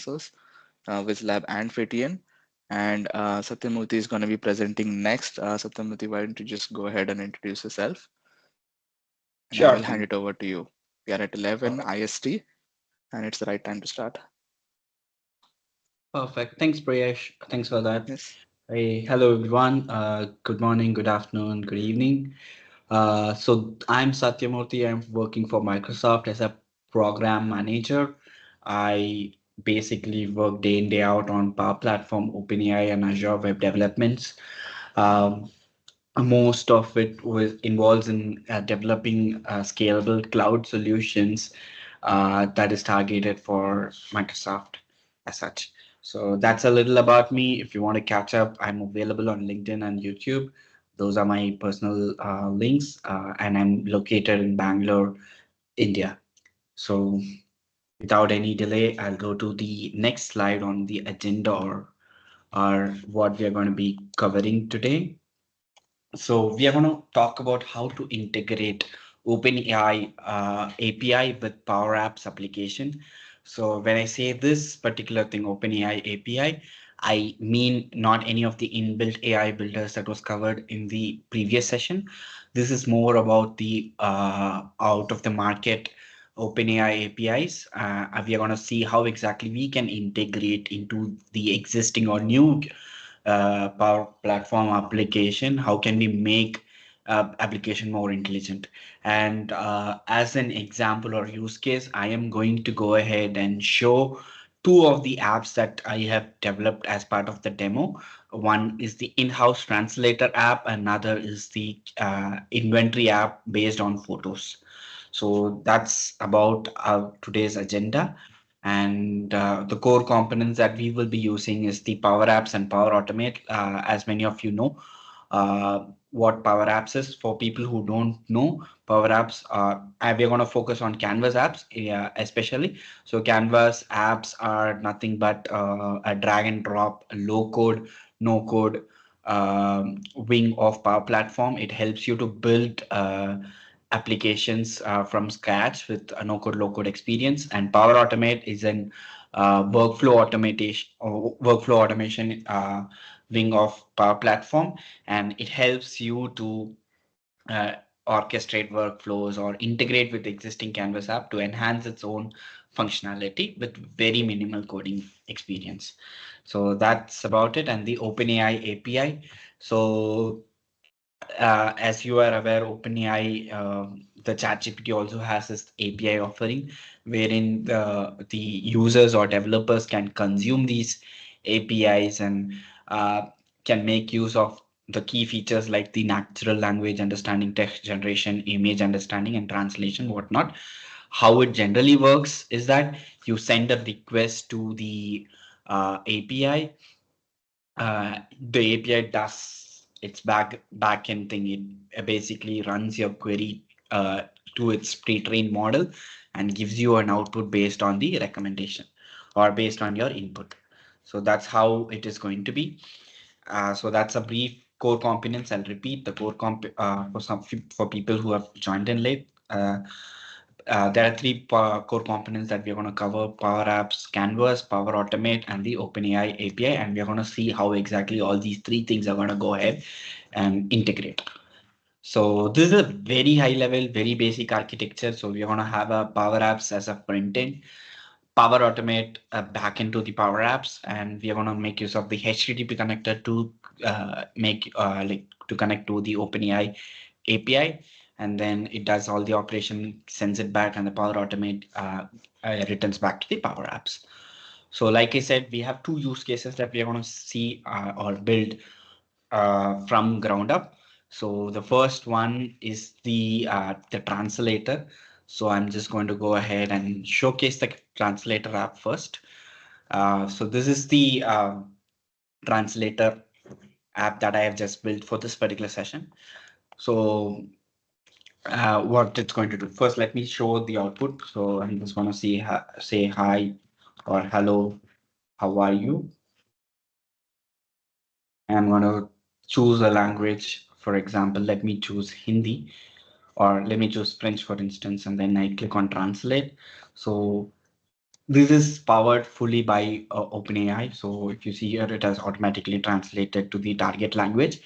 sponsors, WizLab and Fitian. And Satyamurthy is going to be presenting next. Satyamurthy, why don't you just go ahead and introduce yourself? And I Sure will hand thing. it over to you. We are at 11 Perfect. IST, and it's the right time to start. Perfect. Thanks, Priyesh. Thanks for that. Yes. Hey, hello everyone. Good morning, good afternoon, good evening. So I'm Satyamurthy. I'm working for Microsoft as a program manager. I basically work day in, day out on Power Platform, OpenAI, and Azure web developments. Um, Most of it was involves in developing scalable cloud solutions that is targeted for Microsoft as such. So that's a little about me. If you want to catch up, I'm available on LinkedIn and YouTube. Those are my personal links, and I'm located in Bangalore, India. So without any delay, I'll go to the next slide on the agenda, or what we are going to be covering today. So we are going to talk about how to integrate OpenAI API with Power Apps application. So when I say this particular thing, OpenAI API, I mean not any of the inbuilt AI builders that was covered in the previous session. This is more about the out of the market OpenAI APIs. We are going to see how exactly we can integrate into the existing or new Power Platform application. How can we make application more intelligent? And as an example or use case, I am going to go ahead and show two of the apps that I have developed as part of the demo. One is the in-house translator app, another is the inventory app based on photos. So that's about today's agenda. And the core components that we will be using is the Power Apps and Power Automate. As many of you know, what Power Apps is. For people who don't know, Power Apps, we're going to focus on Canvas apps, especially. So Canvas apps are nothing but a drag and drop, low code, no code wing of Power Platform. It helps you to build applications from scratch with a no code, low code experience. And Power Automate is an workflow automation wing of Power Platform, and it helps you to uh, orchestrate workflows or integrate with existing Canvas app to enhance its own functionality with very minimal coding experience. So that's about it. And the OpenAI API. So as you are aware, OpenAI, the ChatGPT also has this API offering wherein the users or developers can consume these APIs and uh, can make use of the key features like the natural language understanding, text generation, image understanding, and translation, whatnot. How it generally works is that you send a request to the API. The API does its backend thing. It basically runs your query to its pre-trained model and gives you an output based on the recommendation or based on your input. So that's how it is going to be. So that's a brief core components. I'll repeat the for people who have joined in late. There are three core components that we're going to cover: Power Apps, Canvas, Power Automate, and the OpenAI API. And we're going to see how exactly all these three things are going to go ahead and integrate. So this is a very high level, very basic architecture. So we're going to have a Power Apps as a front end, Power Automate back into the Power Apps, and we are going to make use of the HTTP connector to make like to connect to the OpenAI API, and then it does all the operation, sends it back, and the Power Automate returns back to the Power Apps. So, like I said, we have two use cases that we are going to see or build from ground up. So the first one is the translator. So I'm just going to go ahead and showcase the translator app first. So this is the translator app that I have just built for this particular session. So what it's going to do first, let me show the output. So I'm just going to say hi or hello, how are you? I'm going to choose a language. For example, let me choose Hindi, or let me choose French, for instance, and then I click on translate. So This is powered fully by OpenAI. So if you see here, it has automatically translated to the target language,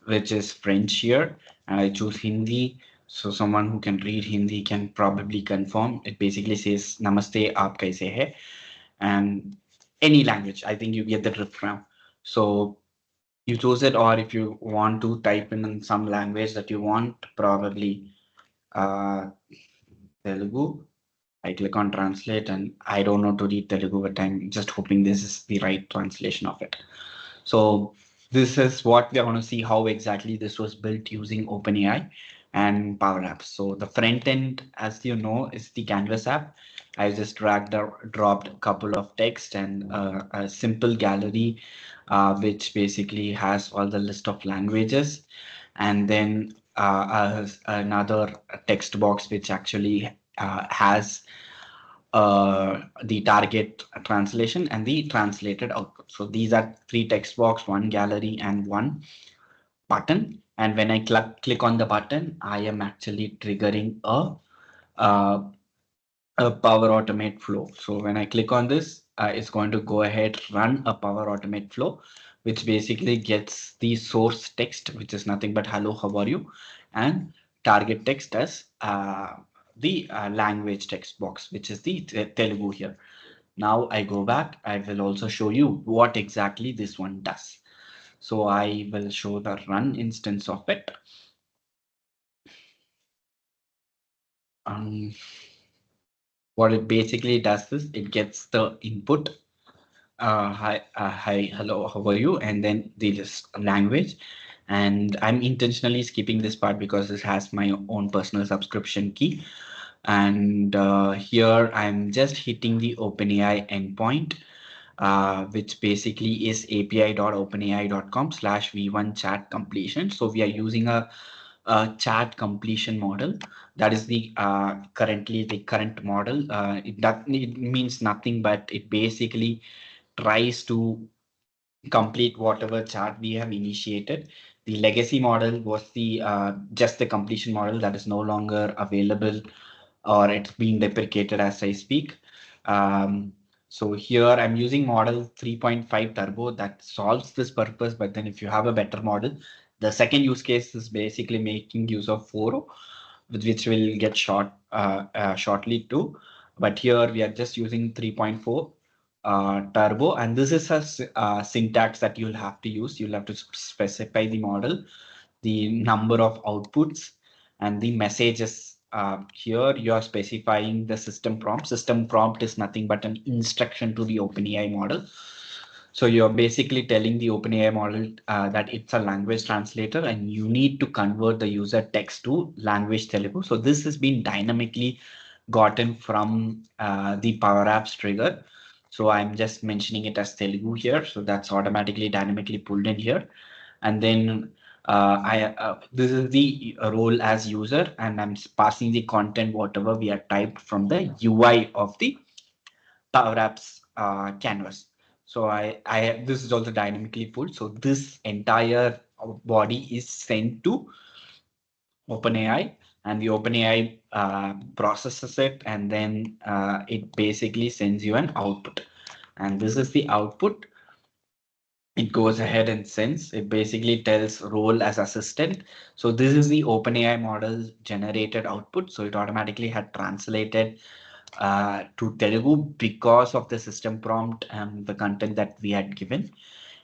which is French here. And I choose Hindi. So someone who can read Hindi can probably confirm. It basically says Namaste, aap kaise hai? And any language, I think you get the drift now. So you choose it, or if you want to type in some language that you want, probably uh, Telugu. I click on translate and I don't know to read Telugu, but I'm just hoping this is the right translation of it. So this is what we are going to see how exactly this was built using OpenAI and Power Apps. So the front end, as you know, is the Canvas app. I just dragged or dropped a couple of text and a simple gallery, which basically has all the list of languages, and then another text box which actually has the target translation and the translated output. So these are three text box, one gallery, and one button. And when I click on the button, I am actually triggering uh, a Power Automate flow. So when I click on this, it's going to go ahead, run a Power Automate flow, which basically gets the source text, which is nothing but hello, how are you? And target text as the language text box, which is the Telugu here. Now I go back, I will also show you what exactly this one does. So I will show the run instance of it. Um, what it basically does is it gets the input, hi, hello, how are you? And then the just language. And I'm intentionally skipping this part because this has my own personal subscription key. And here I'm just hitting the OpenAI endpoint, which basically is api.openai.com/v1 chat completion. So we are using a chat completion model. That is the currently the current model. It means nothing, but it basically tries to complete whatever chart we have initiated. The legacy model was the just the completion model that is no longer available, or it's being deprecated as I speak. Um, so here I'm using model 3.5 turbo that solves this purpose. But then if you have a better model, the second use case is basically making use of 4, which will get shortly too. But here we are just using 3.4 turbo, and this is a syntax that you'll have to use. You'll have to specify the model, the number of outputs, and the messages. Here you are specifying the system prompt. System prompt is nothing but an instruction to the OpenAI model. So you're basically telling the OpenAI model that it's a language translator and you need to convert the user text to language Telugu. So this has been dynamically gotten from the Power Apps trigger. So I'm just mentioning it as Telugu here. So that's automatically dynamically pulled in here. And then this is the role as user, and I'm passing the content whatever we have typed from the UI of the Power Apps canvas. So this is also dynamically pulled. So this entire body is sent to OpenAI, and the OpenAI processes it, and then it basically sends you an output. And this is the output. It goes ahead and sends. It basically tells role as assistant. So this is the OpenAI model generated output. So it automatically had translated to Telugu because of the system prompt and the content that we had given.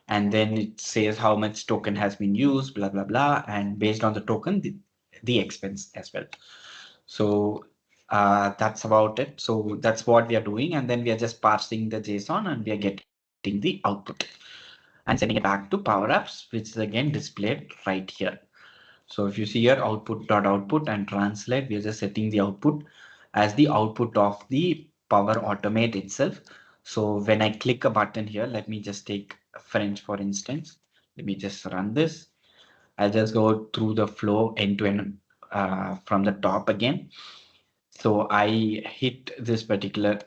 And then it says how much token has been used, blah, blah, blah. And based on the token, the expense as well. So that's about it. So that's what we are doing. And then we are just parsing the JSON and we are getting the output and sending it back to Power Apps, which is again displayed right here. So if you see here output.output and translate, we are just setting the output as the output of the Power Automate itself. So when I click a button here, let me just take French for instance. Let me just run this. I'll just go through the flow end to end from the top again. So I hit this particular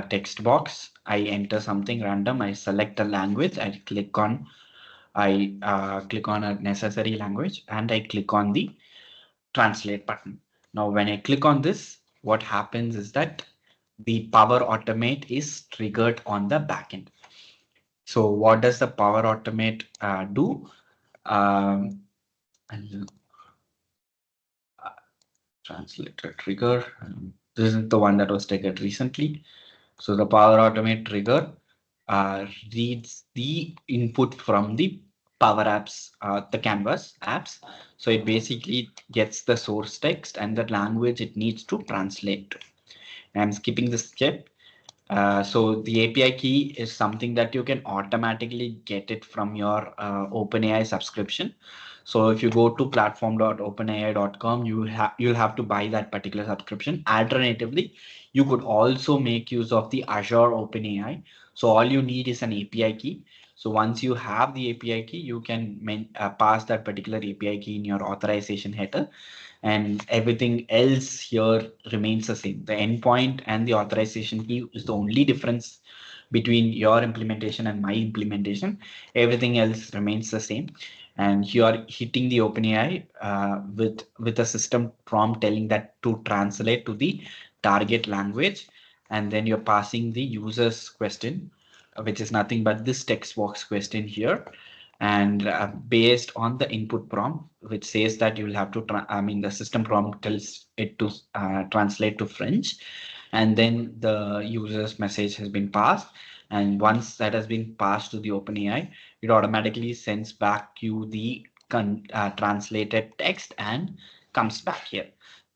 text box. I enter something random. I select a language. I click on a necessary language and I click on the translate button. Now, when I click on this, what happens is that the Power Automate is triggered on the backend. So what does the Power Automate do? Um, Translator trigger. This is the one that was triggered recently. So the Power Automate trigger reads the input from the Power Apps, the Canvas apps. So it basically gets the source text and the language it needs to translate. I'm skipping this step. So the API key is something that you can automatically get it from your OpenAI subscription. So if you go to platform.openai.com, you'll have to buy that particular subscription. Alternatively, you could also make use of the Azure OpenAI. So all you need is an API key. So once you have the API key, you can pass that particular API key in your authorization header, and everything else here remains the same. The endpoint and the authorization key is the only difference between your implementation and my implementation. Everything else remains the same. And you are hitting the OpenAI with a system prompt telling that to translate to the target language. And then you're passing the user's question, which is nothing but this text box question here. And based on the input prompt, which says that you will have to, the system prompt tells it to translate to French, and then the user's message has been passed. And once that has been passed to the OpenAI, it automatically sends back you the translated text and comes back here.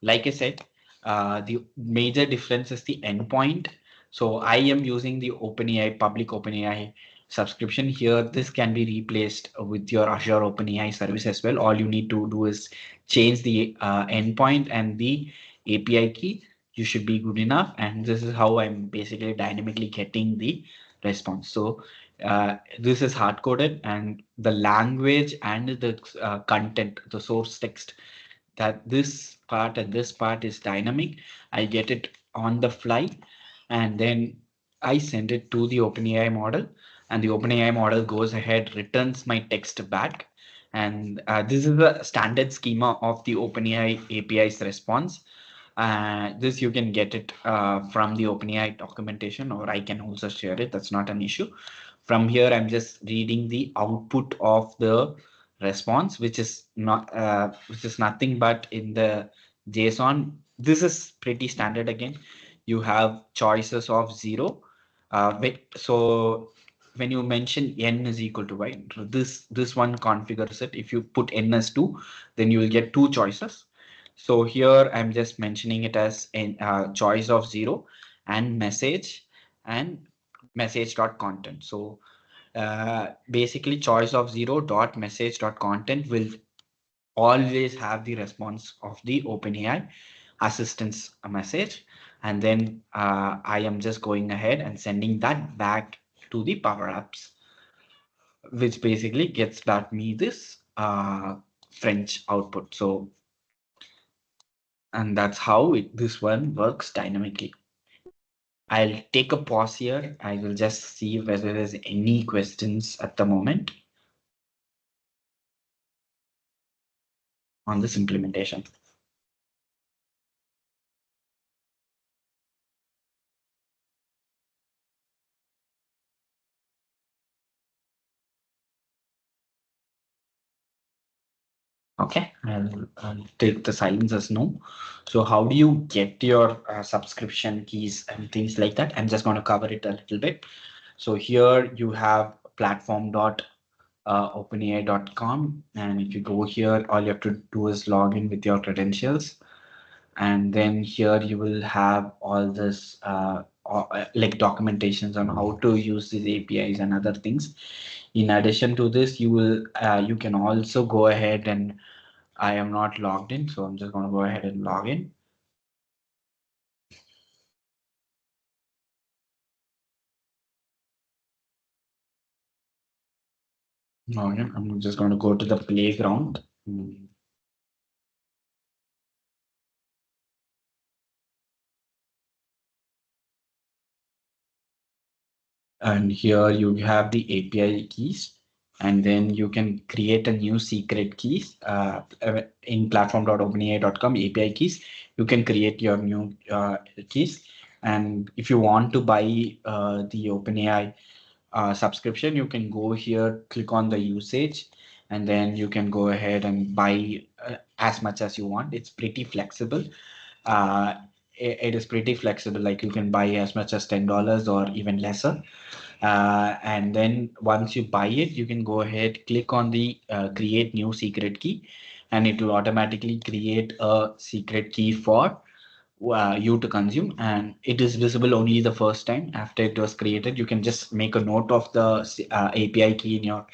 Like I said, the major difference is the endpoint. So I am using the OpenAI, public OpenAI subscription here. This can be replaced with your Azure OpenAI service as well. All you need to do is change the endpoint and the API key. You should be good enough. And this is how I'm basically dynamically getting the response. So this is hard coded, and the language and the content, the source text, that this part and this part is dynamic. I get it on the fly, and then I send it to the OpenAI model, and the OpenAI model goes ahead, returns my text back. And this is the standard schema of the OpenAI API's response. This you can get it from the OpenAI documentation, or I can also share it. That's not an issue. From here, I'm just reading the output of the response, which is nothing but in the JSON. This is pretty standard again. You have choices of 0. So when you mention n is equal to y, this one configures it. If you put n as 2, then you will get 2 choices. So here I'm just mentioning it as a choice of 0 and message dot content. So basically choice of 0 dot message dot content will always have the response of the OpenAI assistance message. And then I am just going ahead and sending that back to the Power Apps, which basically gets back me this French output. So, and that's how this one works dynamically. I'll take a pause here. I will just see whether there's any questions at the moment on this implementation. Okay, I'll take the silence as no. So how do you get your subscription keys and things like that? I'm just going to cover it a little bit. So here you have platform.openai.com, and if you go here, all you have to do is log in with your credentials. And then here you will have all this like documentations on how to use these APIs and other things. In addition to this, you can also go ahead, and I am not logged in, so I'm just going to go ahead and log in. I'm just going to go to the playground. And here you have the API keys, and then you can create a new secret keys in platform.openai.com API keys. You can create your new keys. And if you want to buy the OpenAI subscription, you can go here, click on the usage, and then you can go ahead and buy as much as you want. It's pretty flexible. Uh, it is pretty flexible. Like you can buy as much as $10 or even lesser. And then once you buy it, you can go ahead, click on the create new secret key, and it will automatically create a secret key for you to consume, and it is visible only the first time after it was created. You can just make a note of the API key in your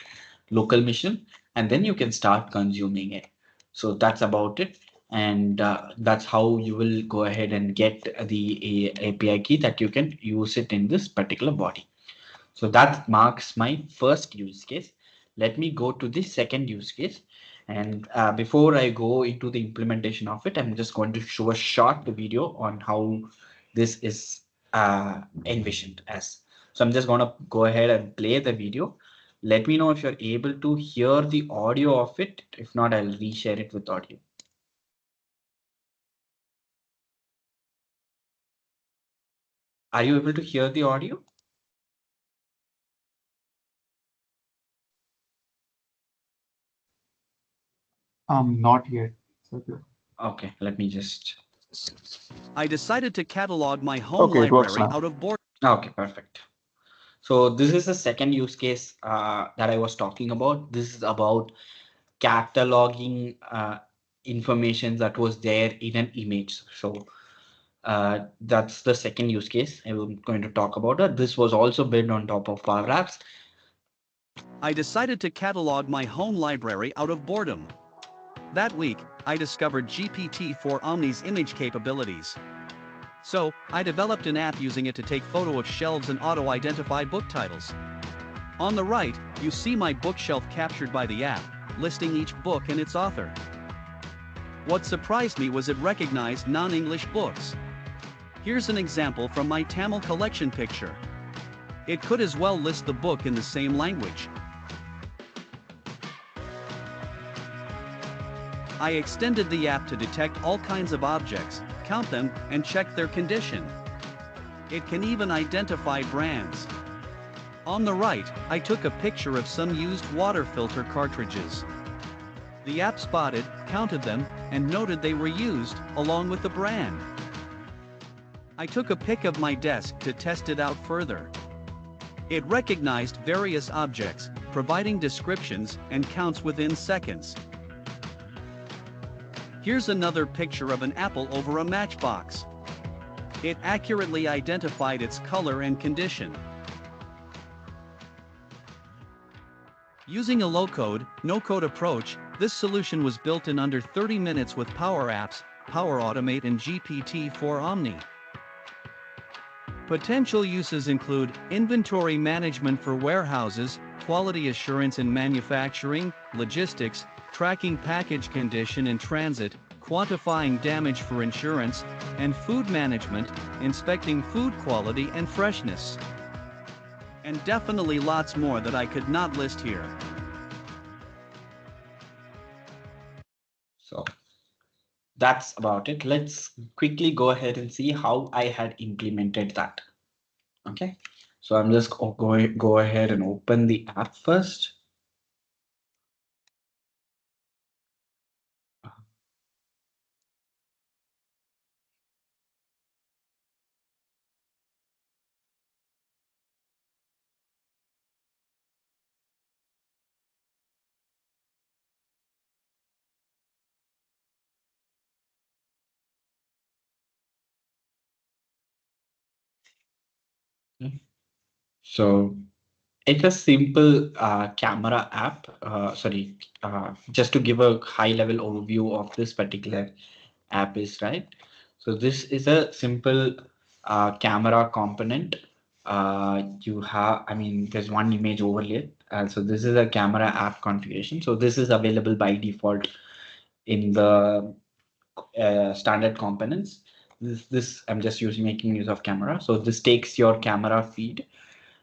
local machine, and then you can start consuming it. So that's about it. And that's how you will go ahead and get the API key that you can use it in this particular body. So that marks my first use case. Let me go to the second use case. And before I go into the implementation of it, I'm just going to show a short video on how this is envisioned as. So I'm just going to go ahead and play the video. Let me know if you're able to hear the audio of it. If not, I'll reshare it with audio. Are you able to hear the audio? Not yet. Okay, let me just. I decided to catalog my home Okay, it works library now. out of boredom. Okay, perfect. So this is the second use case that I was talking about. This is about cataloging information that was there in an image. So that's the second use case I'm going to talk about it. This was also built on top of Power Apps. I decided to catalog my home library out of boredom. That week, I discovered GPT-4 Omni's image capabilities. So, I developed an app using it to take photo of shelves and auto-identify book titles. On the right, you see my bookshelf captured by the app, listing each book and its author. What surprised me was it recognized non-English books. Here's an example from my Tamil collection picture. It could as well list the book in the same language. I extended the app to detect all kinds of objects, count them, and check their condition. It can even identify brands. On the right, I took a picture of some used water filter cartridges. The app spotted, counted them, and noted they were used, along with the brand. I took a pic of my desk to test it out further. It recognized various objects, providing descriptions and counts within seconds. Here's another picture of an apple over a matchbox. It accurately identified its color and condition. Using a low-code, no-code approach, this solution was built in under 30 minutes with Power Apps, Power Automate and GPT-4 Omni. Potential uses include inventory management for warehouses, quality assurance in manufacturing, logistics, tracking package condition in transit, quantifying damage for insurance, and food management, inspecting food quality and freshness. And definitely lots more that I could not list here. So that's about it. Let's quickly go ahead and see how I had implemented that. Okay, so I'm just going go ahead and open the app first. So it's a simple camera app. Just to give a high level overview of this particular app is right. So this is a simple camera component. There's one image overlay. So this is a camera app configuration. So this is available by default in the standard components. This I'm just making use of camera. So this takes your camera feed,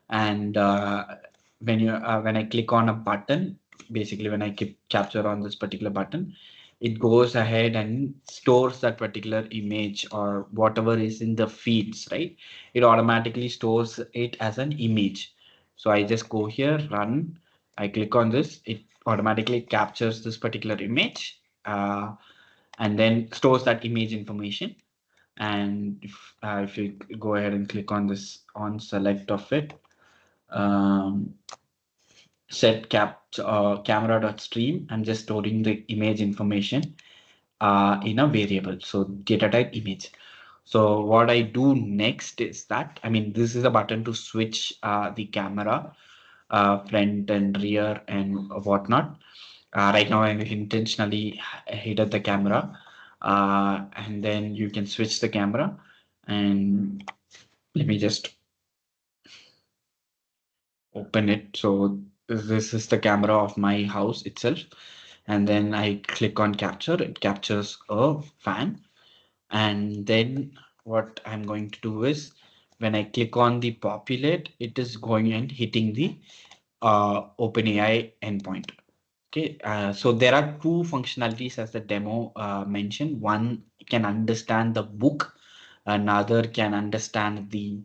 and when I click on a button, basically when I capture on this particular button, it goes ahead and stores that particular image or whatever is in the feeds, right? It automatically stores it as an image. So I just go here, run, I click on this, it automatically captures this particular image, and then stores that image information. And if you go ahead and click on this on select of it, um, set camera.stream, I'm just storing the image information in a variable, so data type image. So what I do next is that, I mean, this is a button to switch the camera, front and rear and whatnot. Right now I intentionally hid the camera, and then you can switch the camera. And let me just open it. So this is the camera of my house itself. And then I click on capture, it captures a fan. And then what I'm going to do is when I click on the populate, it is going and hitting the OpenAI endpoint. Okay, so there are two functionalities as the demo mentioned. One can understand the book, another can understand the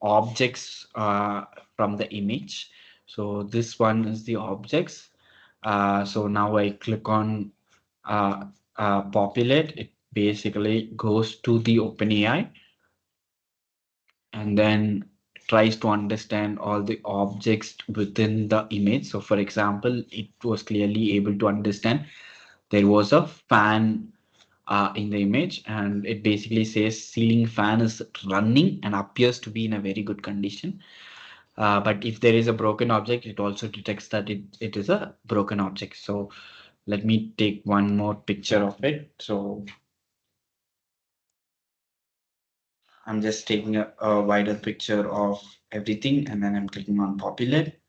objects from the image. So this one is the objects. So now I click on populate. It basically goes to the OpenAI and then tries to understand all the objects within the image. So for example, it was clearly able to understand there was a fan in the image, and it basically says ceiling fan is running and appears to be in a very good condition. But if there is a broken object, it also detects that it is a broken object. So let me take one more picture of it. So I'm just taking a wider picture of everything, and then I'm clicking on populate.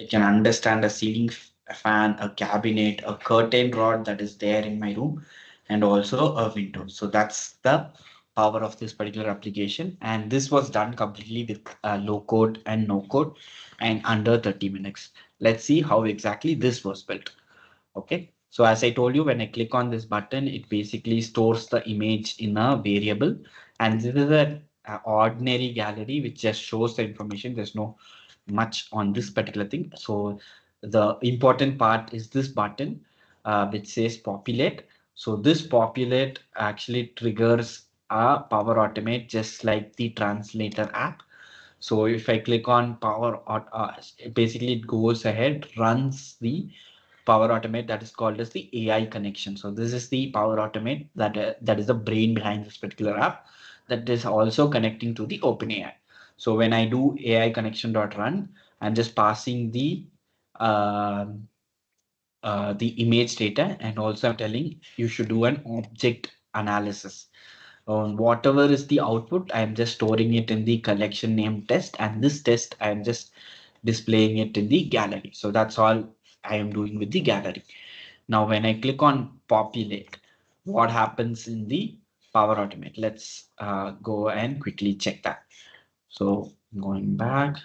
I can understand a ceiling fan, a cabinet, a curtain rod that is there in my room, and also a window. So that's the power of this particular application. And this was done completely with low code and no code and under 30 minutes. Let's see how exactly this was built. Okay. So as I told you, when I click on this button, it basically stores the image in a variable. And this is a ordinary gallery which just shows the information. There's no much on this particular thing. So the important part is this button, which says populate. So this populate actually triggers a Power Automate, just like the translator app. So if I click on basically it goes ahead, runs the Power Automate that is called as the AI connection. So this is the Power Automate that is the brain behind this particular app that is also connecting to the OpenAI. So when I do AI connection.run, I'm just passing um the image data, and also I'm telling you should do an object analysis on whatever is the output. I'm just storing it in the collection name test, and this test I'm just displaying it in the gallery. So that's all I am doing with the gallery. Now when I click on populate, what happens in the Power Automate? Let's go and quickly check that. So going back,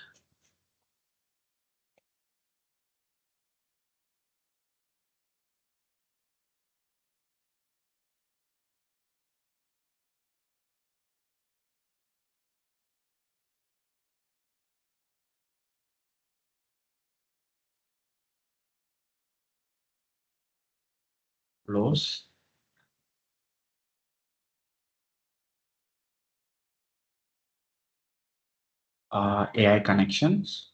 close. AI connections,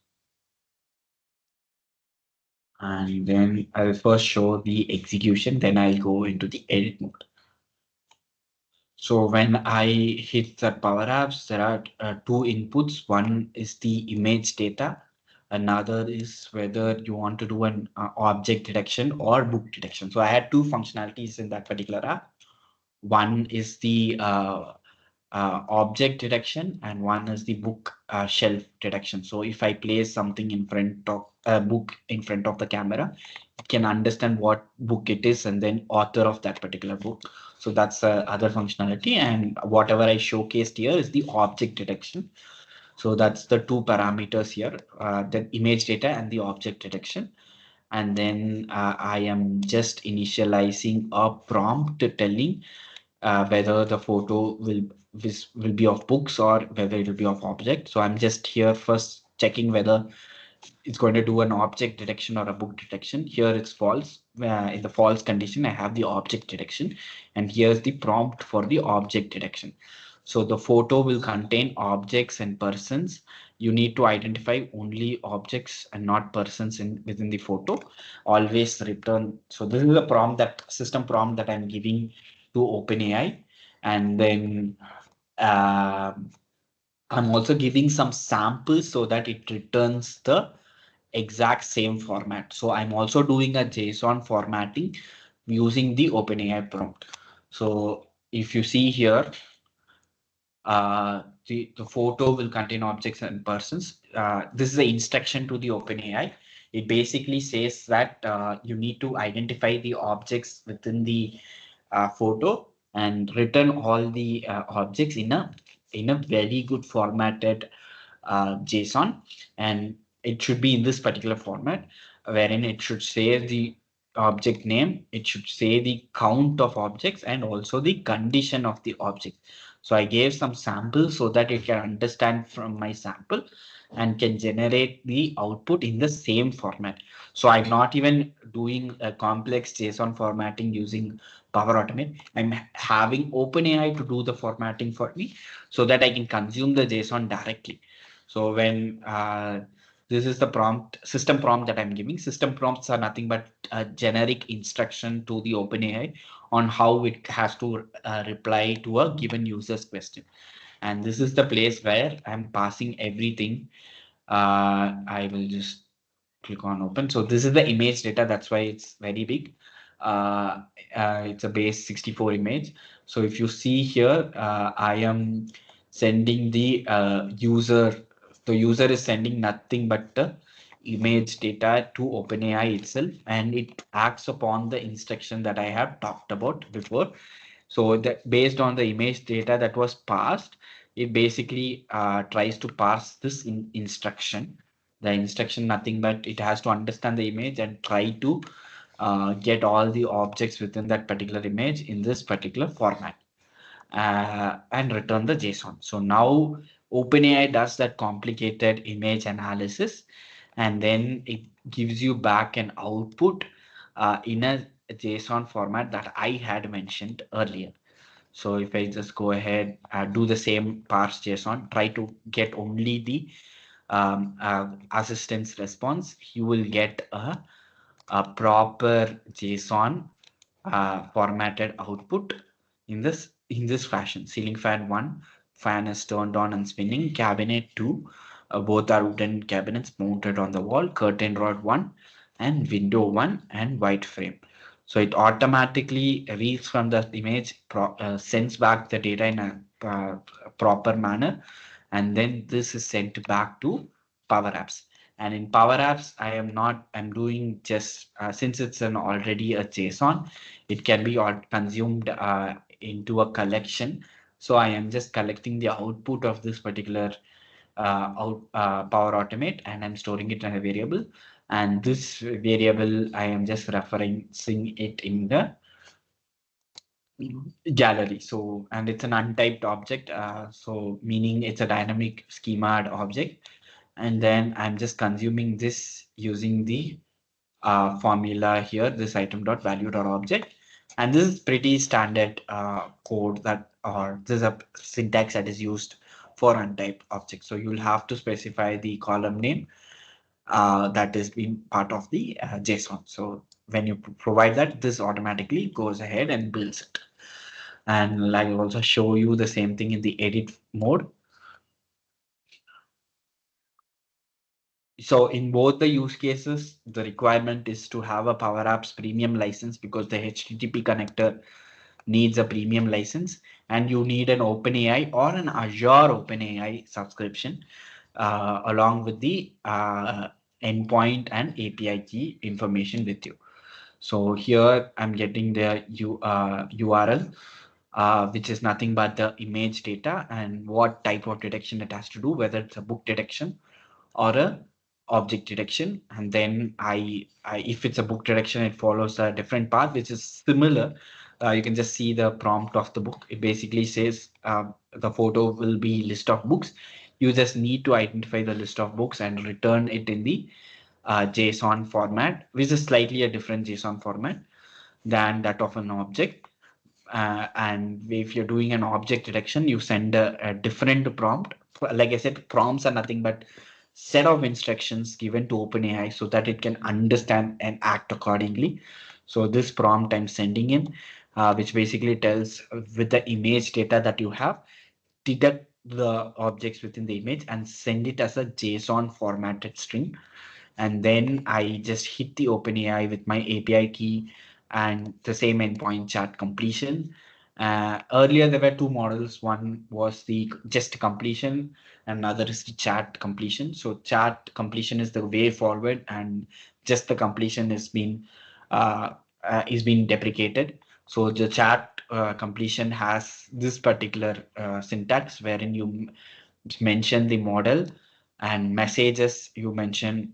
and then I'll first show the execution, then I'll go into the edit mode. So when I hit the Power Apps, there are two inputs. One is the image data. Another is whether you want to do an object detection or book detection. So I had two functionalities in that particular app. One is the object detection, and one is the book shelf detection. So if I place something in front of a book in front of the camera, it can understand what book it is and then author of that particular book. So that's the other functionality. And whatever I showcased here is the object detection. So that's the two parameters here, the image data and the object detection. And then I am just initializing a prompt telling whether the photo will be of books or whether it will be of object. So I'm just here first checking whether it's going to do an object detection or a book detection. Here it's false. In the false condition, I have the object detection, and here's the prompt for the object detection. So the photo will contain objects and persons. You need to identify only objects and not persons within the photo. Always return. So this is the prompt, that system prompt that I'm giving to OpenAI. And then I'm also giving some samples so that it returns the exact same format. So I'm also doing a JSON formatting using the OpenAI prompt. So if you see here, the photo will contain objects and persons. This is the instruction to the OpenAI. It basically says that you need to identify the objects within the photo and return all the objects in a very good formatted JSON, and it should be in this particular format, wherein it should say the object name, it should say the count of objects, and also the condition of the object. So I gave some samples so that it can understand from my sample and can generate the output in the same format. So I'm not even doing a complex JSON formatting using Power Automate. I'm having OpenAI to do the formatting for me so that I can consume the JSON directly. So when this is the prompt, system prompt that I'm giving. System prompts are nothing but a generic instruction to the OpenAI on how it has to reply to a given user's question. And this is the place where I'm passing everything. I will just click on open. So this is the image data. That's why it's very big. It's a base 64 image. So if you see here, I am sending the user. The user is sending nothing but the image data to OpenAI itself, and it acts upon the instruction that I have talked about before. So that based on the image data that was passed, it basically tries to parse this instruction. The instruction nothing but it has to understand the image and try to get all the objects within that particular image in this particular format and return the JSON. So now OpenAI does that complicated image analysis, and then it gives you back an output in a JSON format that I had mentioned earlier. So if I just go ahead, do the same parse JSON, try to get only the assistance response, you will get a proper JSON formatted output in this fashion. Ceiling fan 1, fan is turned on and spinning. Cabinet 2, both are wooden cabinets mounted on the wall. Curtain rod 1 and window 1 and white frame. So it automatically reads from the image, sends back the data in a proper manner, and then this is sent back to Power Apps. And in Power Apps, I'm doing just since it's an already a JSON, it can be consumed into a collection. So I am just collecting the output of this particular Power Automate, and I'm storing it in a variable. And this variable, I am just referencing it in the gallery. So, and it's an untyped object. So meaning it's a dynamic schema object. And then I'm just consuming this using the formula here, this item.value.object. And this is pretty standard code that, or this is a syntax that is used for untyped objects. So you'll have to specify the column name that is being part of the JSON. So when you provide that, this automatically goes ahead and builds it. And I'll also show you the same thing in the edit mode. So in both the use cases, the requirement is to have a Power Apps premium license because the HTTP connector needs a premium license, and you need an OpenAI or an Azure OpenAI subscription along with the endpoint and API key information with you. So here I'm getting the URL. which is nothing but the image data and what type of detection it has to do, whether it's a book detection or a object detection. And then if it's a book detection, it follows a different path, which is similar. You can just see the prompt of the book. It basically says the photo will be list of books. You just need to identify the list of books and return it in the JSON format, which is slightly a different JSON format than that of an object. And if you're doing an object detection, you send a different prompt. Like I said, prompts are nothing but set of instructions given to OpenAI so that it can understand and act accordingly. So this prompt I'm sending in, which basically tells with the image data that you have, detect the objects within the image and send it as a JSON formatted string. And then I just hit the OpenAI with my API key and the same endpoint chat completion. Earlier, there were two models. One was the just completion, and another is the chat completion. So chat completion is the way forward, and just the completion is being deprecated. So the chat completion has this particular syntax wherein you mention the model and messages you mention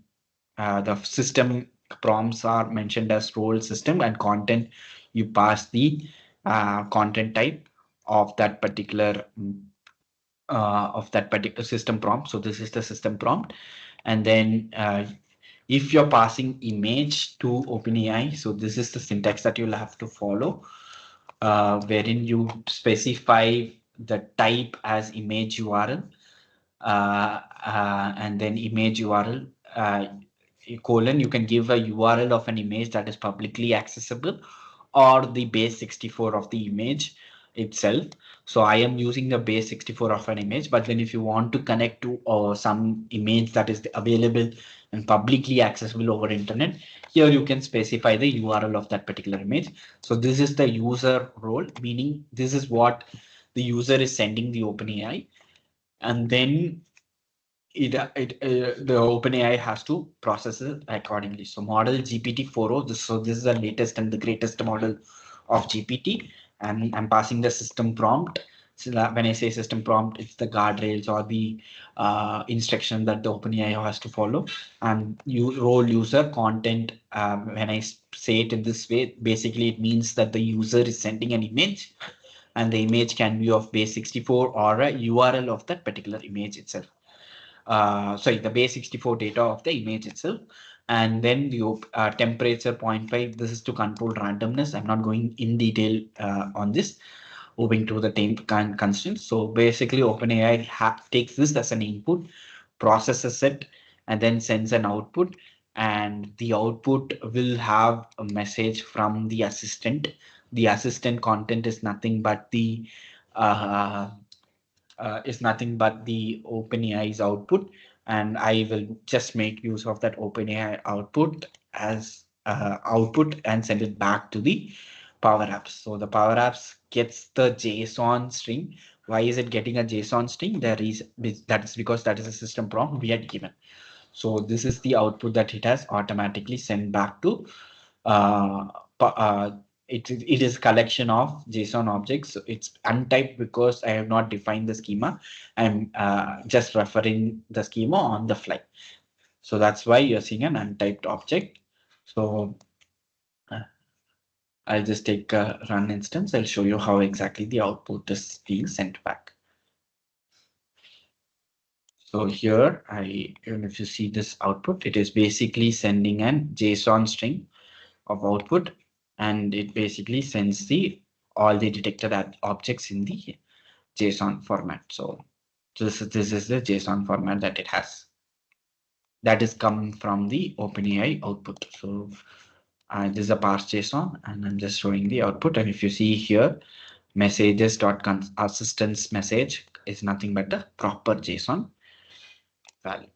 the system prompts are mentioned as role system and content you pass the content type of that particular system prompt. So this is the system prompt. And then if you're passing image to OpenAI, so this is the syntax that you'll have to follow, wherein you specify the type as image URL, and then image URL colon, you can give a URL of an image that is publicly accessible or the base 64 of the image itself. So I am using the base 64 of an image, but then if you want to connect to some image that is available and publicly accessible over internet, here you can specify the URL of that particular image. So this is the user role, meaning this is what the user is sending the OpenAI, and then the OpenAI has to process it accordingly. So model GPT-4o, this is the latest and the greatest model of GPT, and I'm passing the system prompt. So when I say system prompt, it's the guardrails or the instruction that the OpenAI has to follow. And role user content, when I say it in this way, basically it means that the user is sending an image, and the image can be of base 64 or a URL of that particular image itself. The base 64 data of the image itself. And then the temperature 0.5, this is to control randomness. I'm not going in detail on this, moving to the time constraints. So basically OpenAI takes this as an input, processes it, and then sends an output. And the output will have a message from the assistant. The assistant content is nothing but the OpenAI's output, and I will just make use of that OpenAI output as output and send it back to the Power Apps. So the Power Apps gets the JSON string. Why is it getting a JSON string? That is because that is a system prompt we had given. So this is the output that it has automatically sent back to it is collection of JSON objects. It's untyped because I have not defined the schema. I'm just referring the schema on the fly. So that's why you're seeing an untyped object. So I'll just take a run instance. I'll show you how exactly the output is being sent back. So here, even if you see this output, it is basically sending an JSON string of output, and it basically sends all the detected objects in the JSON format. So this is the JSON format that it has. That is come from the OpenAI output. So this is a parse JSON, and I'm just showing the output. And if you see here, messages.assistance message is nothing but a proper JSON value.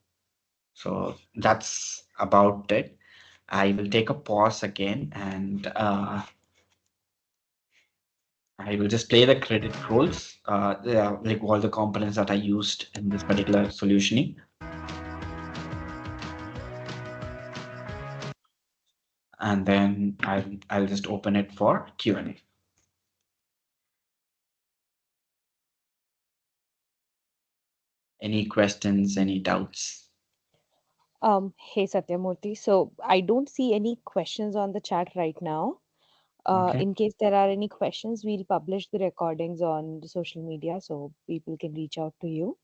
So that's about it. I will take a pause again, and I will just play the credit rolls, like all the components that I used in this particular solutioning. And then I'll just open it for Q&A. Any questions, any doubts? Hey Satyamurthy. So I don't see any questions on the chat right now. Okay. In case there are any questions, we'll publish the recordings on the social media so people can reach out to you.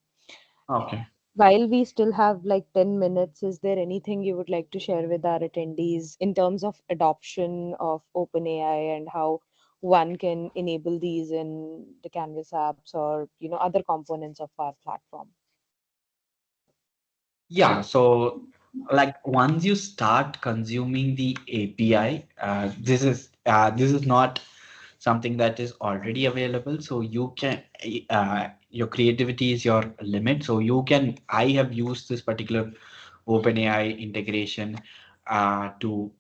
Okay. While we still have like 10 minutes, is there anything you would like to share with our attendees in terms of adoption of OpenAI and how one can enable these in the Canvas apps or other components of our platform? Yeah, so like once you start consuming the API, this is not something that is already available. So you can your creativity is your limit. So you can I have used this particular OpenAI integration to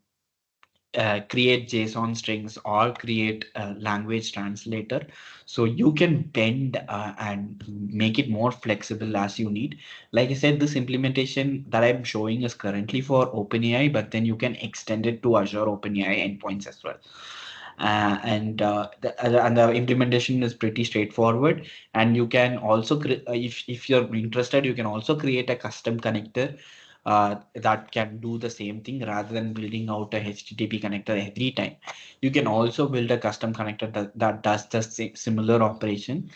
create JSON strings or create a language translator. So you can bend and make it more flexible as you need. Like I said, this implementation that I'm showing is currently for OpenAI, but then you can extend it to Azure OpenAI endpoints as well. And the implementation is pretty straightforward. And you can also, if you're interested, you can also create a custom connector that can do the same thing rather than building out a HTTP connector every time. You can also build a custom connector that does the similar operation,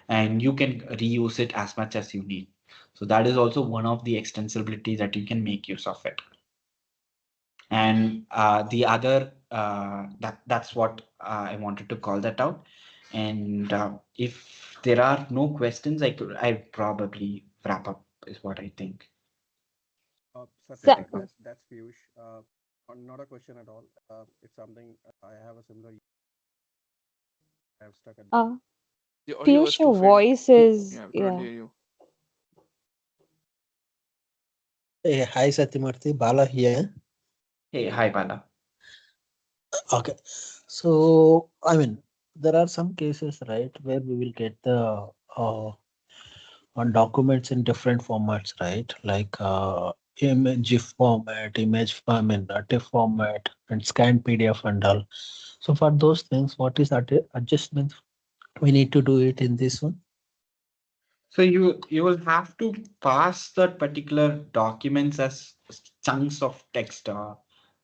and you can reuse it as much as you need. So that is also one of the extensibility that you can make use of it. And the other that's what I wanted to call that out. And if there are no questions, I probably wrap up is what I think. So, Satya, that's Piyush. Not a question at all. It's something I have a similar. I have stuck at. uh, The audio was Piyush, too your faint. voice is, Yeah, we couldn't yeah. hear you. Hey, hi Satyamurthy, Bala here. Hey, hi Bala. Okay, so there are some cases, right, where we will get the on documents in different formats, right? Like image GIF format, TIFF format, and scanned PDF and all. So for those things, what is that adjustment we need to do it in this one? So you will have to pass that particular documents as chunks of text,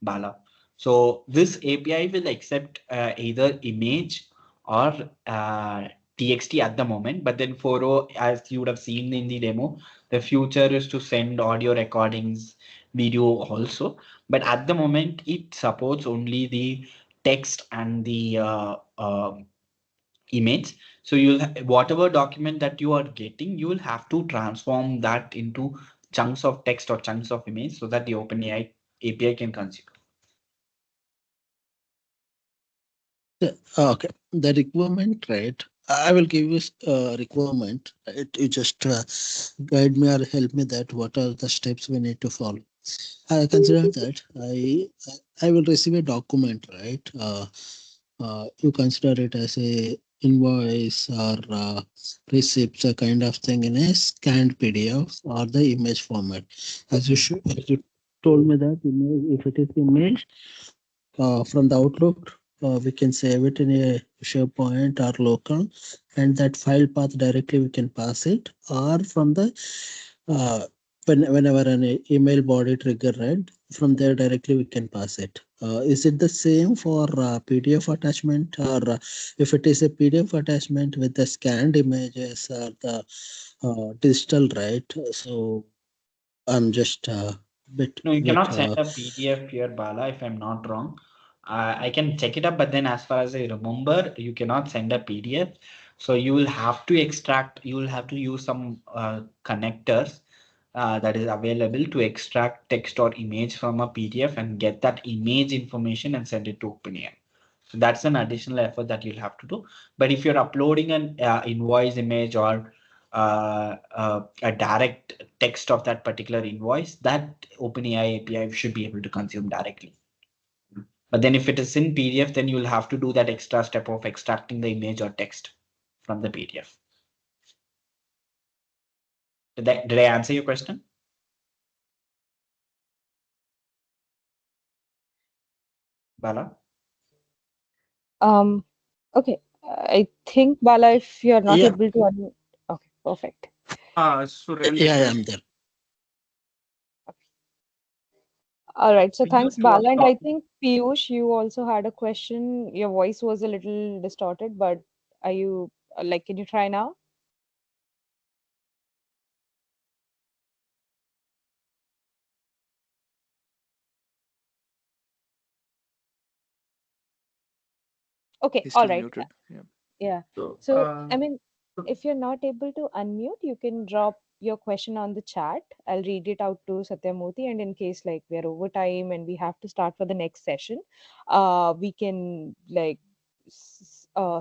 Bala. So this API will accept either image or TXT at the moment, but then for as you would have seen in the demo, the future is to send audio recordings, video also. But at the moment, it supports only the text and the image. So you'll whatever document that you are getting, you will have to transform that into chunks of text or chunks of image so that the OpenAI API can consume. Okay, the requirement, right? I will give you requirement. Right? You just guide me or help me that what are the steps we need to follow. I consider that I will receive a document, right? You consider it as a invoice or receipts, a kind of thing in a scanned PDF or the image format. As you told me that image, if it is image from the Outlook, we can save it in a SharePoint or local, and that file path directly we can pass it, or from the uh, whenever an email body trigger, right? From there directly we can pass it. Is it the same for PDF attachment, or if it is a PDF attachment with the scanned images or the digital, right? So I'm just bit No, you bit. cannot send a PDF here, Bala, if I'm not wrong. I can check it up, but then as far as I remember, you cannot send a PDF. So you will have to extract, you will have to use some connectors that is available to extract text or image from a PDF and get that image information and send it to OpenAI. So that's an additional effort that you'll have to do. But if you're uploading an invoice image or a direct text of that particular invoice, that OpenAI API should be able to consume directly. But then if it is in PDF, then you'll have to do that extra step of extracting the image or text from the PDF. Did I answer your question? Bala? Okay. I think, Bala, if you're not Yeah, able to okay, perfect. Surendra. Yeah, I'm there. All right. So We used thanks, to love Bala. And I talking. think Piyush, you also had a question. Your voice was a little distorted, but are you like, can you try now? Okay. He's All still right. muted. Yeah. Yeah. So, So, I mean, if you're not able to unmute, you can drop your question on the chat. I'll read it out to Satyamurthy, and in case like we're over time and we have to start for the next session, we can like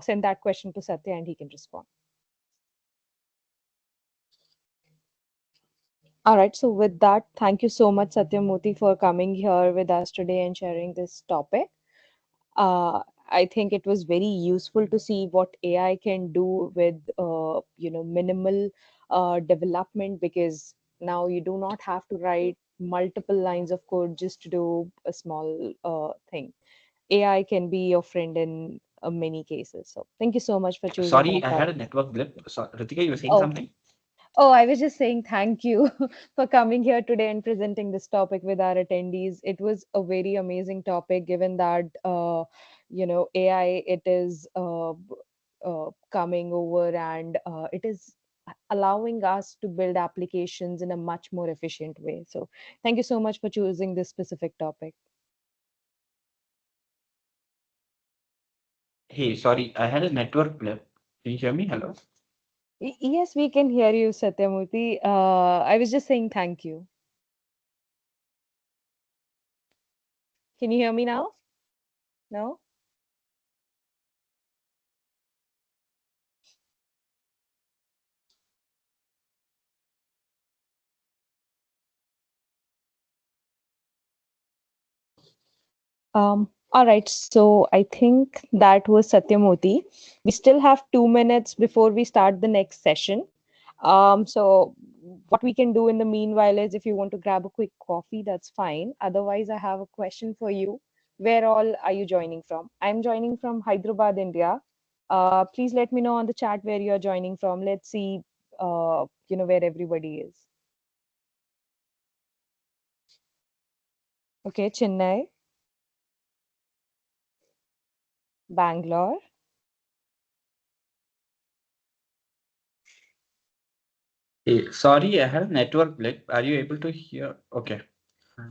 send that question to Satya and he can respond. All right. So with that, thank you so much, Satyamurthy, for coming here with us today and sharing this topic. I think it was very useful to see what AI can do with minimal development, because now you do not have to write multiple lines of code just to do a small thing. AI can be your friend in many cases. So thank you so much for choosing sorry, this I had a topic. network blip. So, Ritika, you were saying Oh, something? Oh, I was just saying thank you for coming here today and presenting this topic with our attendees. It was a very amazing topic, given that AI, it is coming over, and it is allowing us to build applications in a much more efficient way. So, thank you so much for choosing this specific topic. Hey, sorry, I had a network blip. Can you hear me? Hello? Yes, we can hear you, Satyamurthy. I was just saying thank you. Can you hear me now? No? All right, so I think that was Satyamurthy. We still have 2 minutes before we start the next session. So what we can do in the meanwhile is, if you want to grab a quick coffee, that's fine. Otherwise, I have a question for you. Where all are you joining from? I'm joining from Hyderabad, India. Please let me know on the chat where you're joining from. Let's see, where everybody is. Okay, Chennai, Bangalore. Hey, sorry, I had a network blip. Are you able to hear? Okay.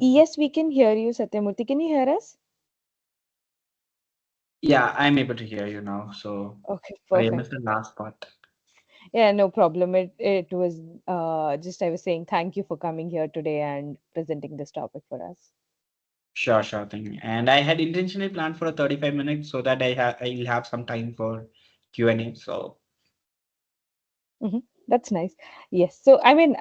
Yes, we can hear you, Satyamurthy. Can you hear us? Yeah, I'm able to hear you now. So, Okay, sorry, I perfect. missed the last part. Yeah, no problem. It was just I was saying thank you for coming here today and presenting this topic for us. Sure thing. And I had intentionally planned for a 35 minutes so that I'll have some time for Q&A. So, Hmm. That's nice. Yes. So I mean,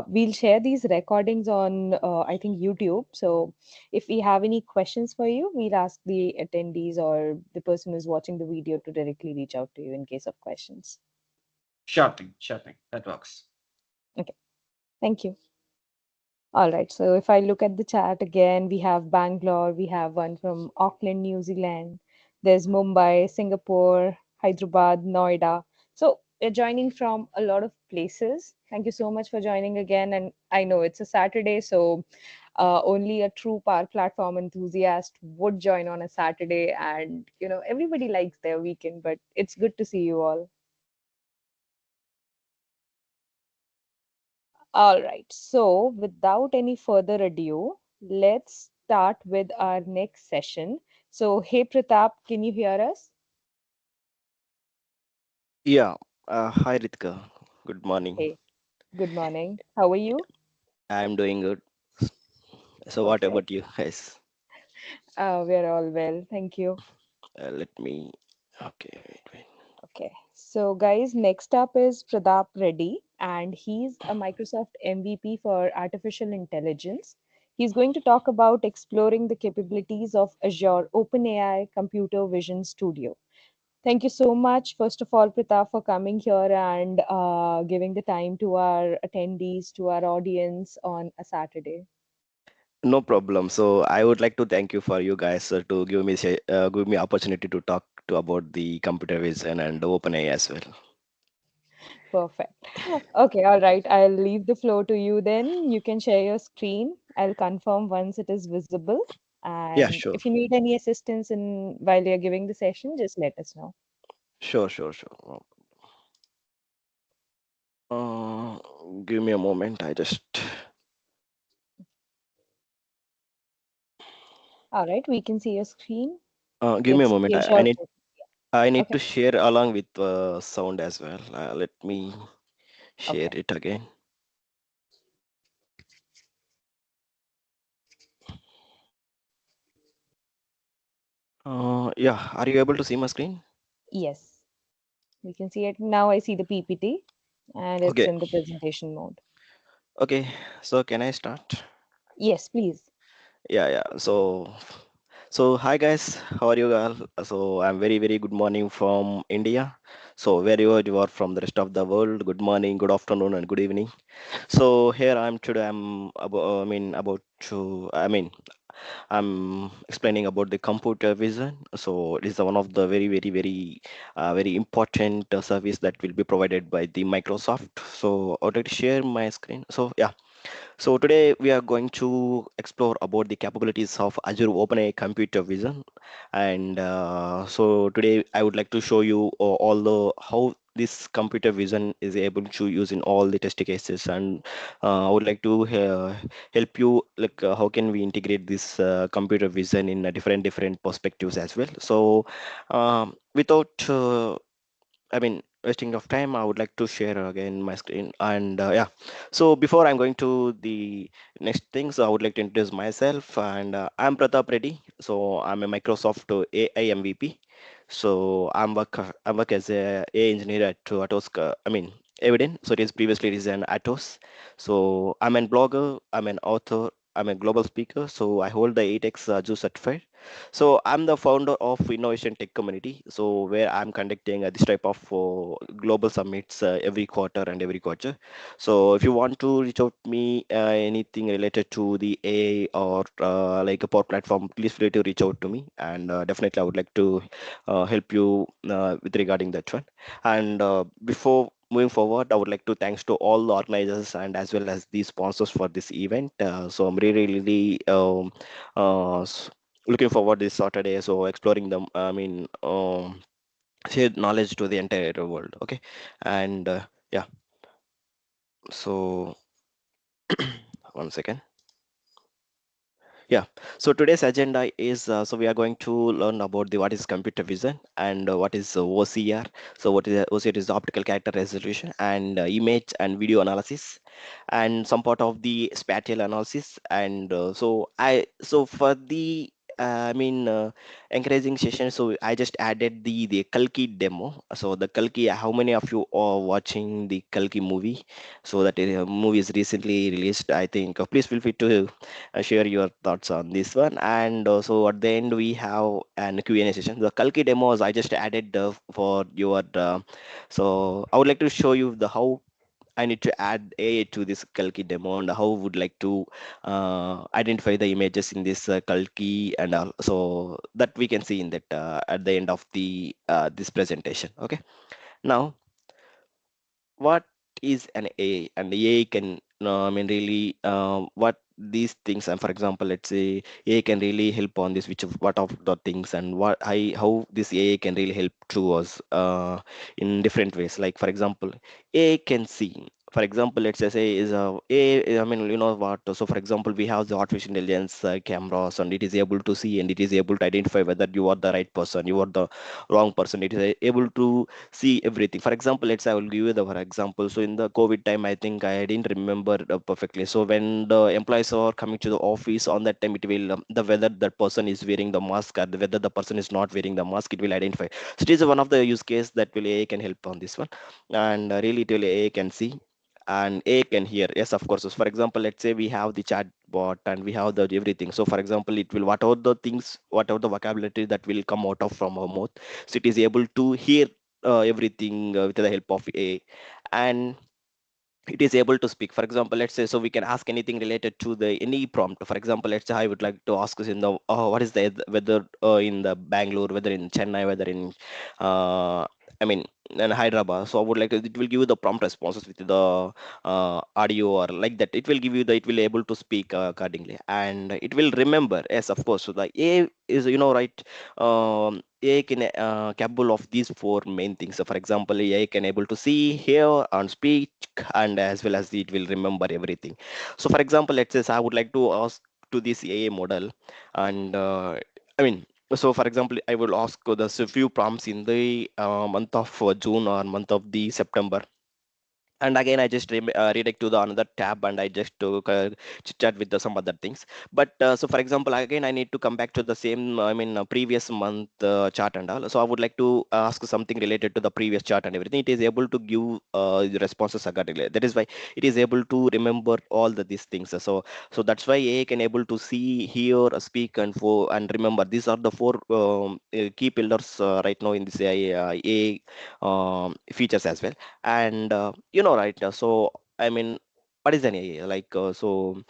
we'll share these recordings on I think YouTube. So if we have any questions for you, we'll ask the attendees or the person who's watching the video to directly reach out to you in case of questions. sure thing. That works. Okay. Thank you. All right. So if I look at the chat again, we have Bangalore, we have one from Auckland, New Zealand. There's Mumbai, Singapore, Hyderabad, Noida. So we're joining from a lot of places. Thank you so much for joining again. And I know it's a Saturday, so only a true Power Platform enthusiast would join on a Saturday. And, everybody likes their weekend, but it's good to see you all. All right. So, without any further ado, let's start with our next session. So, hey Pratap, can you hear us? Yeah, hi Ritika. Good morning. Hey, good morning. How are you? I'm doing good. So, what Perfect. about you guys? We're all well. Thank you. Let me. Okay, wait. Okay. So, guys, next up is Pratap Reddy, and he's a Microsoft MVP for artificial intelligence. He's going to talk about exploring the capabilities of Azure OpenAI Computer Vision Studio. Thank you so much, first of all, Pratap, for coming here and giving the time to our attendees, to our audience on a Saturday. No problem. So, I would like to thank you for you guys to give me opportunity to talk to about the computer vision and OpenAI as well. Perfect. Okay, all right. I'll leave the floor to you then. You can share your screen. I'll confirm once it is visible. Yeah, And sure, if you need any assistance in while you're giving the session, just let us know. sure. Give me a moment. I just All right, we can see your screen. give me a moment. Yeah, sure. Sure. I need Okay, to share along with sound as well. Let me share okay. it again. Yeah, are you able to see my screen? Yes, we can see it. Now I see the PPT and it's Okay, in the presentation mode. okay. So can I start? Yes, please. Yeah. So hi guys, how are you all? So I'm very good morning from India. So wherever you are from the rest of the world, good morning, good afternoon, and good evening. So here I'm today. I'm about. About to. I'm explaining about the computer vision. So it is one of the very important service that will be provided by the Microsoft. So I would like to share my screen. So yeah. So today we are going to explore about the capabilities of Azure OpenAI Computer Vision, and so today I would like to show you all the how this computer vision is able to use in all the test cases, and I would like to help you like how can we integrate this computer vision in a different perspectives as well. So without wasting of time, I would like to share again my screen. And yeah, so before I'm going to the next things, I would like to introduce myself. And I'm Pratap Reddy. So I'm a Microsoft AI MVP. So I work as a AI engineer at Atos. Eviden. So it is an Atos. So I'm a blogger. I'm an author. I'm a global speaker. So I hold the 8x Azure certified. So I'm the founder of Innovation Tech Community. So where I'm conducting this type of global summits every quarter and every quarter. So if you want to reach out to me anything related to the AI or like a Power Platform, please feel free to reach out to me, and definitely I would like to help you with regarding that one. And before moving forward, I would like to thanks to all the organizers and as well as the sponsors for this event. So I'm really uh, looking forward this Saturday. So exploring them, share knowledge to the entire world. Okay, and yeah. So one second. Yeah. So today's agenda is so we are going to learn about the what is computer vision and what is OCR. So what is OCR is optical character resolution and image and video analysis, and some part of the spatial analysis. And so for the encouraging session. So I just added the Kalki demo. So the Kalki, how many of you are watching the Kalki movie? So that movie is recently released. I think. Please feel free to share your thoughts on this one. And so at the end we have an Q&A session. The Kalki demos I just added for your. So I would like to show you the how I need to add AI to this Kalki demo, and how would like to identify the images in this Kalki, and so that we can see in that at the end of the this presentation. Okay. Now, what is an AI? And AI can really what these things, and for example, let's say AI can really help on this, which of what of the things, and how this AI can really help to us in different ways. Like for example, AI can see. For example, let's just say is a AI, you know what? So for example, we have the artificial intelligence cameras, and it is able to see, and it is able to identify whether you are the right person, you are the wrong person. It is able to see everything. For example, let's say I will give you the for example. So in the COVID time, I think I didn't remember perfectly. So when the employees are coming to the office on that time, it will the whether that person is wearing the mask or whether the person is not wearing the mask, it will identify. So it is one of the use case that will AI can help on this one, and really it will AI can see. And AI can hear. Yes, of course. So for example, let's say we have the chat bot and we have the everything. So for example, it will whatever the things, whatever the vocabulary that will come out of from our mouth, so it is able to hear everything with the help of AI, and it is able to speak. For example, let's say so we can ask anything related to the any prompt. For example, let's say I would like to ask us in the what is the weather in the Bangalore, whether in Chennai, whether in uh, I mean and Hyderabad. So I would like it will give you the prompt responses with the audio or like that. It will give you the it will able to speak accordingly, and it will remember. Yes, of course. So the A is right. AI can capable of these four main things. So for example, AI can able to see, hear, and speak, and as well as it will remember everything. So for example, let's say I would like to ask to this AI model, and I mean so for example, I will ask the few prompts in the month of June or month of the September, and again I just redirect to the another tab, and I just chit chat with some other things. But so for example, again I need to come back to the same previous month chart and all. So I would like to ask something related to the previous chart and everything. It is able to give the responses accordingly. That is why it is able to remember all these things. So that's why AI can able to see, hear, speak, and remember. These are the four key pillars right now in this AI features as well. And right, so I mean, what is an AI like? So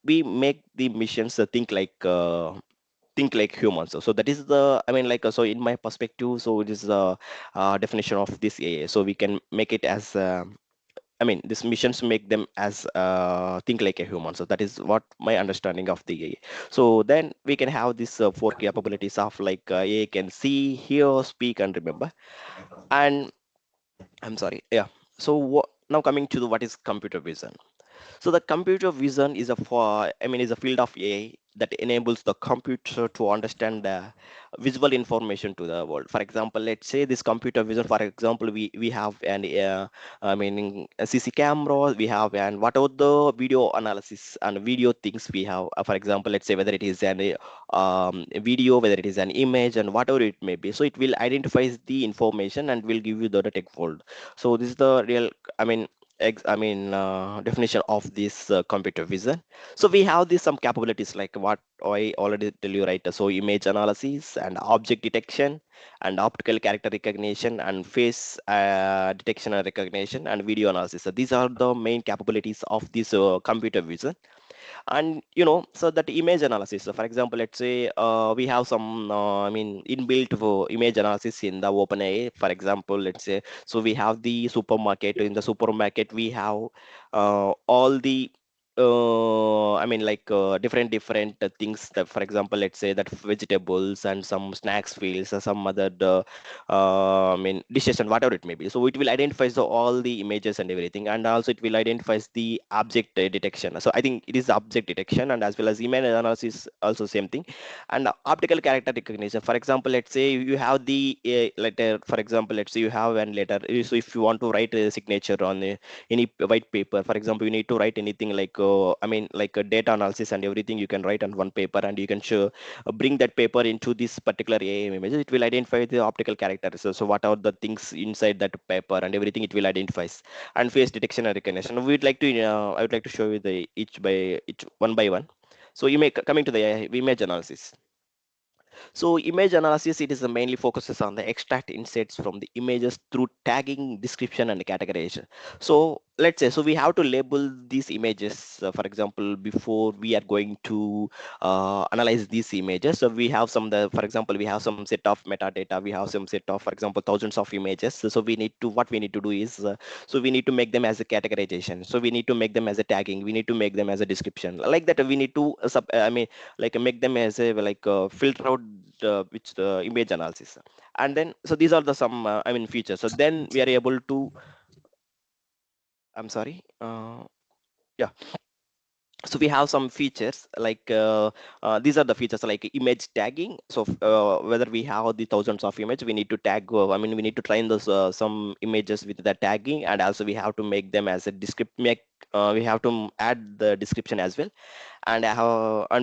we make the missions think like humans. So that is the, I mean, like, so in my perspective, so it is the definition of this AI. So we can make it as I mean, these missions make them as think like a human. So that is what my understanding of the AI. So then we can have these four capabilities of like AI can see, hear, speak, and remember. And I'm sorry, yeah. So now coming to the what is computer vision. So the computer vision is is a field of AI that enables the computer to understand the visual information to the world. For example, let's say this computer vision. For example, we have an a CC camera, we have and whatever the video analysis and video things we have. For example, let's say whether it is a video, whether it is an image, and whatever it may be. So it will identify the information and will give you the detect fold. So this is the real. I mean definition of this computer vision. So we have these some capabilities like what I already tell you, right? So image analysis and object detection and optical character recognition and face detection and recognition and video analysis. So these are the main capabilities of this computer vision. And so that image analysis, so for example, let's say we have some inbuilt image analysis in the OpenAI. For example, let's say, so we have the supermarket. In the supermarket we have all the different things that, for example, let's say that vegetables and some snacks fields or some other dishes and whatever it may be. So it will identify all the images and everything, and also it will identify the object detection. So I think it is object detection, and as well as image analysis also same thing. And optical character recognition, for example, let's say you have the letter. For example, let's say you have an letter. So if you want to write a signature on any white paper, for example, you need to write anything like like a data analysis and everything, you can write on one paper, and you can show bring that paper into this particular AI image. It will identify the optical characters. So what are the things inside that paper and everything, it will identify. And face detection and recognition, I would like to show you the each one by one. So you may coming to the image analysis. So image analysis, it is mainly focuses on the extract insights from the images through tagging, description, and categorization. So let's say, so we have to label these images, for example, before we are going to analyze these images. So we have for example, we have some set of metadata, we have some set of, for example, thousands of images. So what we need to do is, so we need to make them as a categorization. So we need to make them as a tagging. We need to make them as a description. Like that, we need to, make them as a filter out which the image analysis. And then, so these are the some features. So then we are able to, I'm sorry, yeah. So we have some features like these are the features like image tagging. So whether we have the thousands of images, we need to tag, we need to train those some images with the tagging, and also we have to make them as a we have to add the description as well. And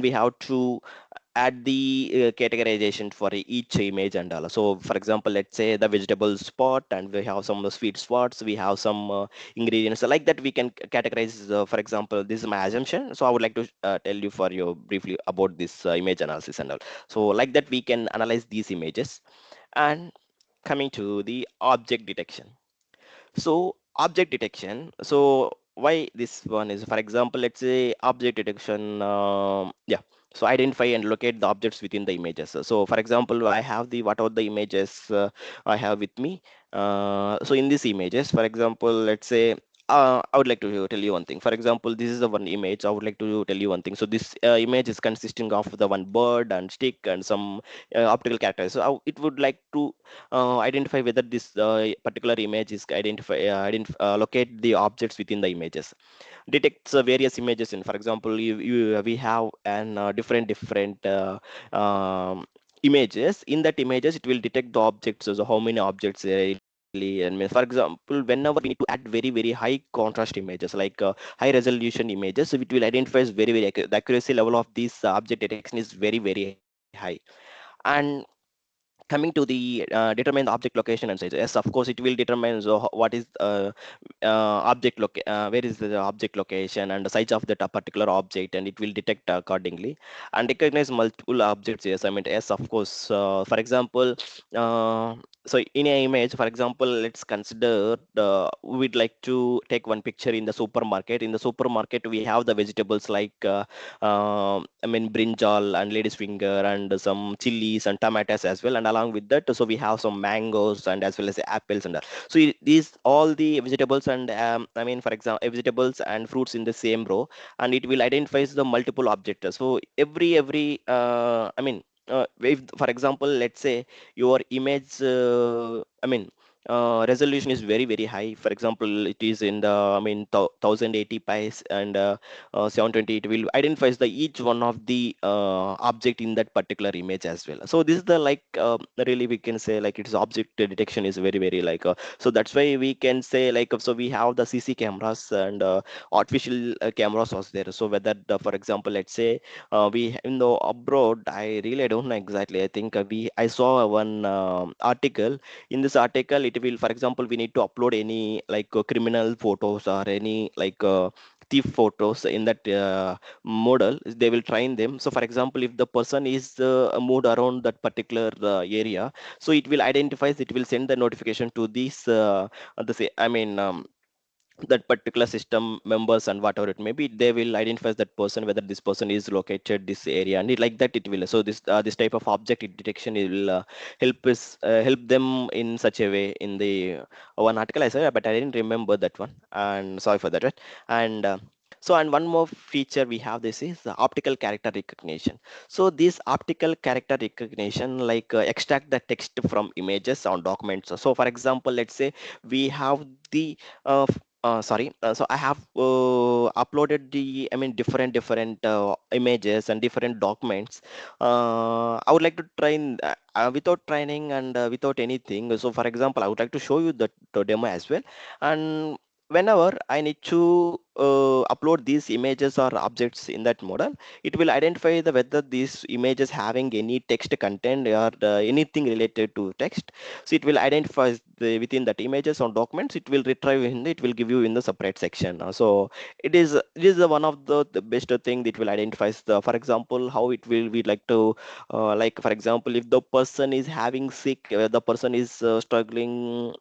we have to add the categorization for each image and all. So for example, let's say the vegetable spot, and we have some sweet spots, we have some ingredients. So like that we can categorize. For example, this is my assumption, so I would like to tell you for you briefly about this image analysis and all. So like that we can analyze these images. And coming to the object detection. So object detection, so why this one is, for example, let's say object detection, yeah. so identify and locate the objects within the images. So for example, I have the what are the images I have with me. So in these images, for example, let's say I would like to tell you one thing. For example, this is the one image. I would like to tell you one thing. So this image is consisting of the one bird and stick and some optical characters. So it would like to identify whether this particular image is locate the objects within the images, detects various images in, for example, we have an different images. In that images it will detect the objects, so how many objects really. And for example, whenever we need to add very high contrast images, like high resolution images, so it will identify as very the accuracy level of this object detection is very high. And coming to the determine the object location and size, yes, of course it will determine what is where is the object location and the size of that particular object, and it will detect accordingly and recognize multiple objects. Yes, I mean, yes, of course. For example, uh, so in a image, for example, let's consider we'd like to take one picture in the supermarket. In the supermarket we have the vegetables like I mean, brinjal and lady's finger and some chilies and tomatoes as well. And along with that, so we have some mangoes and as well as apples and all. So these all the vegetables and I mean, for example, vegetables and fruits in the same row, and it will identify the multiple objects. So every I mean. If, for example, let's say your image, I mean, resolution is very high. For example, it is in the, I mean, 1080 pies and 720, it will identifies the each one of the object in that particular image as well. So this is the like really we can say like its object detection is very like so that's why we can say like so we have the CC cameras and artificial cameras was there. So whether the, for example, let's say we in the abroad, I really don't know exactly. I think I saw one article. In this article it will, for example, we need to upload any like criminal photos or any like thief photos in that model. They will train them. So for example, if the person is moved around that particular area, so it will identify, it will send the notification to this I mean that particular system members and whatever it may be. They will identify that person, whether this person is located this area, and like that it will. So this type of object detection will help them in such a way. In the one article I saw, but I didn't remember that one, and sorry for that, right? And so, and one more feature we have, this is the optical character recognition. So this optical character recognition like extract the text from images on documents. So for example, let's say we have the sorry, so I have uploaded the, I mean, different images and different documents. I would like to train without training and without anything. So for example, I would like to show you the demo as well. And whenever I need to upload these images or objects in that model, it will identify the whether these images having any text content or anything related to text. So it will identify within that images or documents, it will retrieve in, it will give you in the separate section. So it is the one of the best thing that will identify the, for example, how it will be like to like for example, if the person is having sick, the person is struggling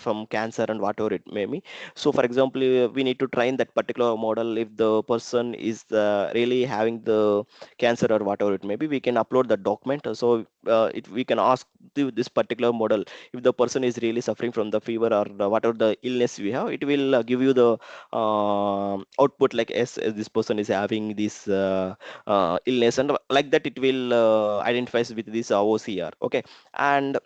from cancer and whatever it may be. So for example, we need to train that particular model. If the person is really having the cancer or whatever it may be, we can upload the document. So we can ask this particular model, if the person is really suffering from the fever or whatever the illness we have, it will give you the output like, yes, this person is having this illness, and like that it will identifies with this OCR. Okay. And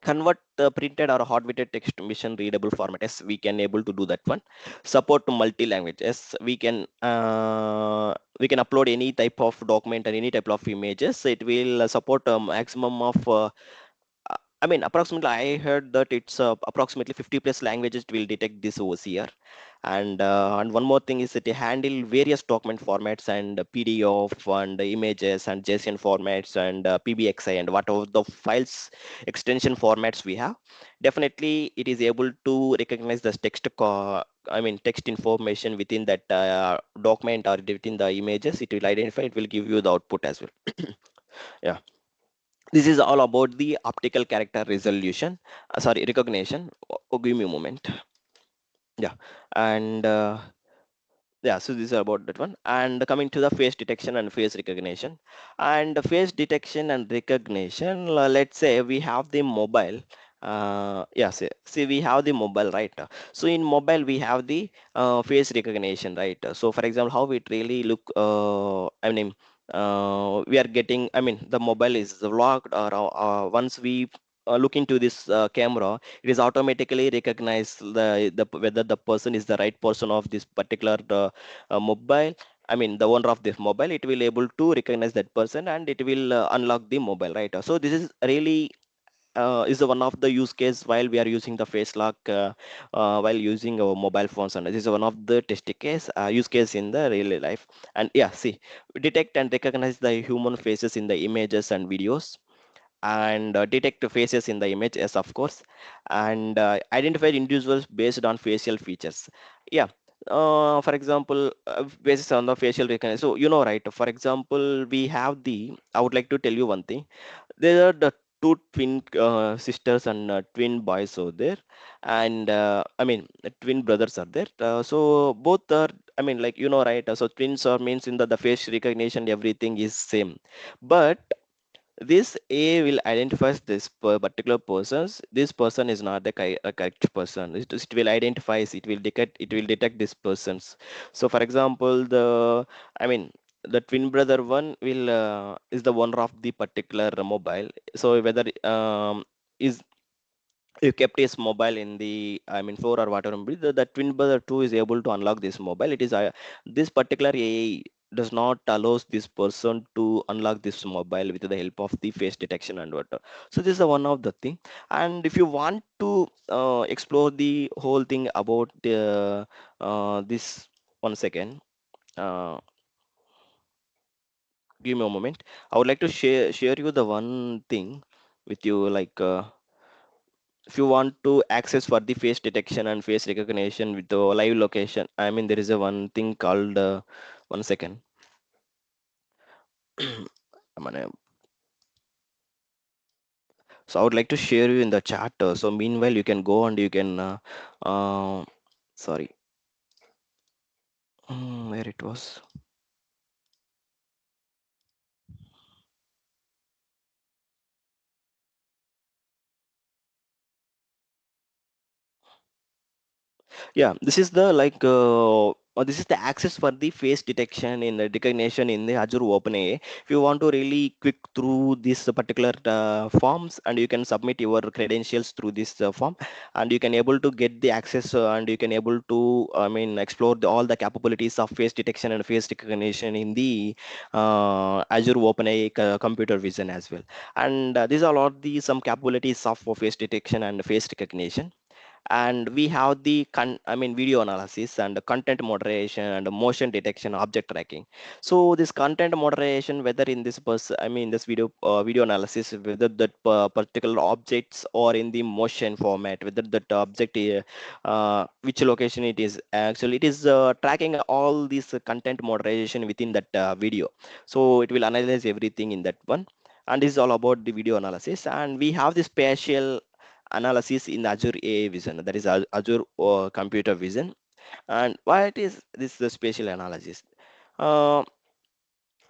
convert printed or hard weighted text to mission readable format, yes, we can able to do that one. Support to multi language, yes, we can upload any type of document and any type of images. It will support a maximum of I mean, approximately, I heard that it's approximately 50 plus languages will detect this OCR. And one more thing is that they handle various document formats and PDF and images and JSON formats and PBXI and whatever the files extension formats we have. Definitely, it is able to recognize the I mean, text information within that document or within the images. It will identify. It will give you the output as well. Yeah, this is all about the optical character resolution, sorry, recognition. Give me a moment. Yeah. And Yeah, so this is about that one. And coming to the face detection and face recognition. And the face detection and recognition, let's say we have the mobile. Yeah, see, we have the mobile, right? So in mobile we have the face recognition, right? So for example, how it really look, I mean, we are getting, I mean, the mobile is locked, or once we look into this camera, it is automatically recognize the whether the person is the right person of this particular mobile. I mean, the owner of this mobile, it will able to recognize that person, and it will unlock the mobile, right? So this is really is the one of the use case while we are using the face lock while using our mobile phones, and this is one of the test case use case in the real life. And yeah, see, detect and recognize the human faces in the images and videos, and detect faces in the image, yes, of course, and identify individuals based on facial features. Yeah, for example, basis on the facial recognition. So right, for example, we have the, I would like to tell you one thing. There are the two twin sisters and twin boys over there, and I mean, twin brothers are there. So both are, I mean, like, right, so twins are means in the face recognition, everything is same, but this A will identify this particular persons. This person is not the correct person. It will identify. It will detect this persons. So, for example, I mean, the twin brother one will is the owner of the particular mobile. So whether is you kept his mobile in the, I mean, floor or whatever, the twin brother 2 is able to unlock this mobile. It is this particular AI does not allows this person to unlock this mobile with the help of the face detection and whatever. So this is one of the thing. And if you want to explore the whole thing about this, one second, uh, give me a moment. I would like to share you the one thing with you, like if you want to access for the face detection and face recognition with the live location, I mean, there is a one thing called one second. I'm gonna, so I would like to share you in the chat, so meanwhile you can go and you can uh, sorry, where it was. Yeah, this is the like this is the access for the face detection in the recognition in the Azure OpenAI. If you want to really quick through this particular forms, and you can submit your credentials through this form, and you can able to get the access, and you can able to, I mean, explore all the capabilities of face detection and face recognition in the Azure OpenAI computer vision as well. And these are all the some capabilities of face detection and face recognition. And we have the I mean, video analysis and the content moderation and the motion detection, object tracking. So this content moderation, whether in this I mean, this video analysis, whether that particular objects or in the motion format, whether that object which location it is, actually it is tracking all this content moderation within that video. So it will analyze everything in that one. And this is all about the video analysis. And we have the spatial analysis in Azure AI Vision, that is Azure Computer Vision. And why it is this the spatial analysis? Uh,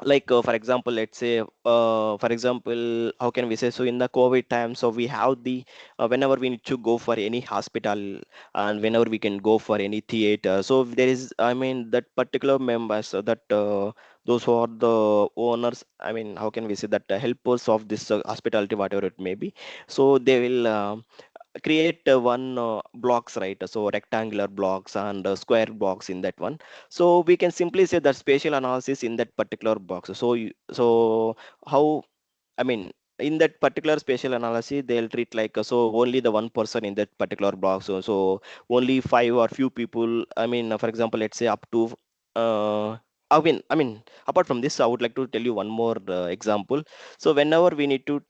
like for example, let's say for example, how can we say, so in the COVID time, so we have the whenever we need to go for any hospital, and whenever we can go for any theater, so there is, I mean, that particular members, that those who are the owners, I mean, how can we say, that helpers of this hospitality, whatever it may be, so they will create one blocks, right? So rectangular blocks and square blocks in that one. So we can simply say that spatial analysis in that particular box. So so how, I mean, in that particular spatial analysis, they'll treat like so only the one person in that particular block. So only five or few people. I mean, for example, let's say up to. Uh, I mean, apart from this, I would like to tell you one more example. So whenever we need to,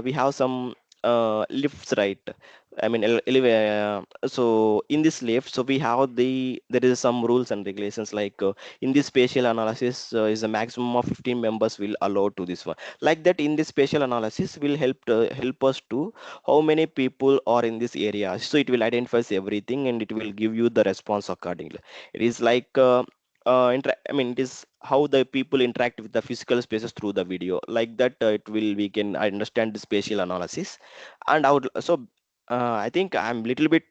we have some lifts, right? I mean, so in this lift, so we have there is some rules and regulations, like in this spatial analysis is a maximum of 15 members will allow to this one. Like that, in this spatial analysis will help us to how many people are in this area. So it will identify everything, and it will give you the response accordingly. It is like I mean, it is how the people interact with the physical spaces through the video. Like that, it will we can understand the spatial analysis. And I would so I think I'm little bit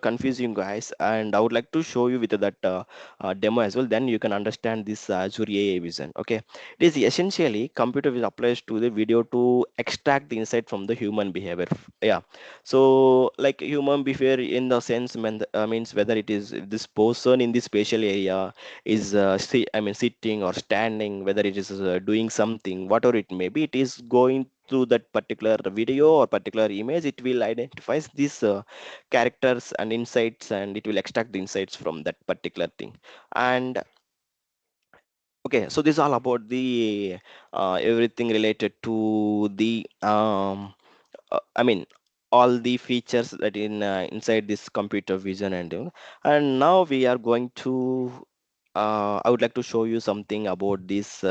confusing guys, and I would like to show you with that demo as well. Then you can understand this Azure AI Vision. Okay, it is essentially computer vision applies to the video to extract the insight from the human behavior. Yeah, so like human behavior in the sense means whether it is this person in this spatial area is I mean sitting or standing, whether it is doing something, whatever it may be, it is going through that particular video or particular image. It will identify these characters and insights, and it will extract the insights from that particular thing. And okay, so this is all about the everything related to the I mean all the features that in inside this computer vision. And now we are going to I would like to show you something about this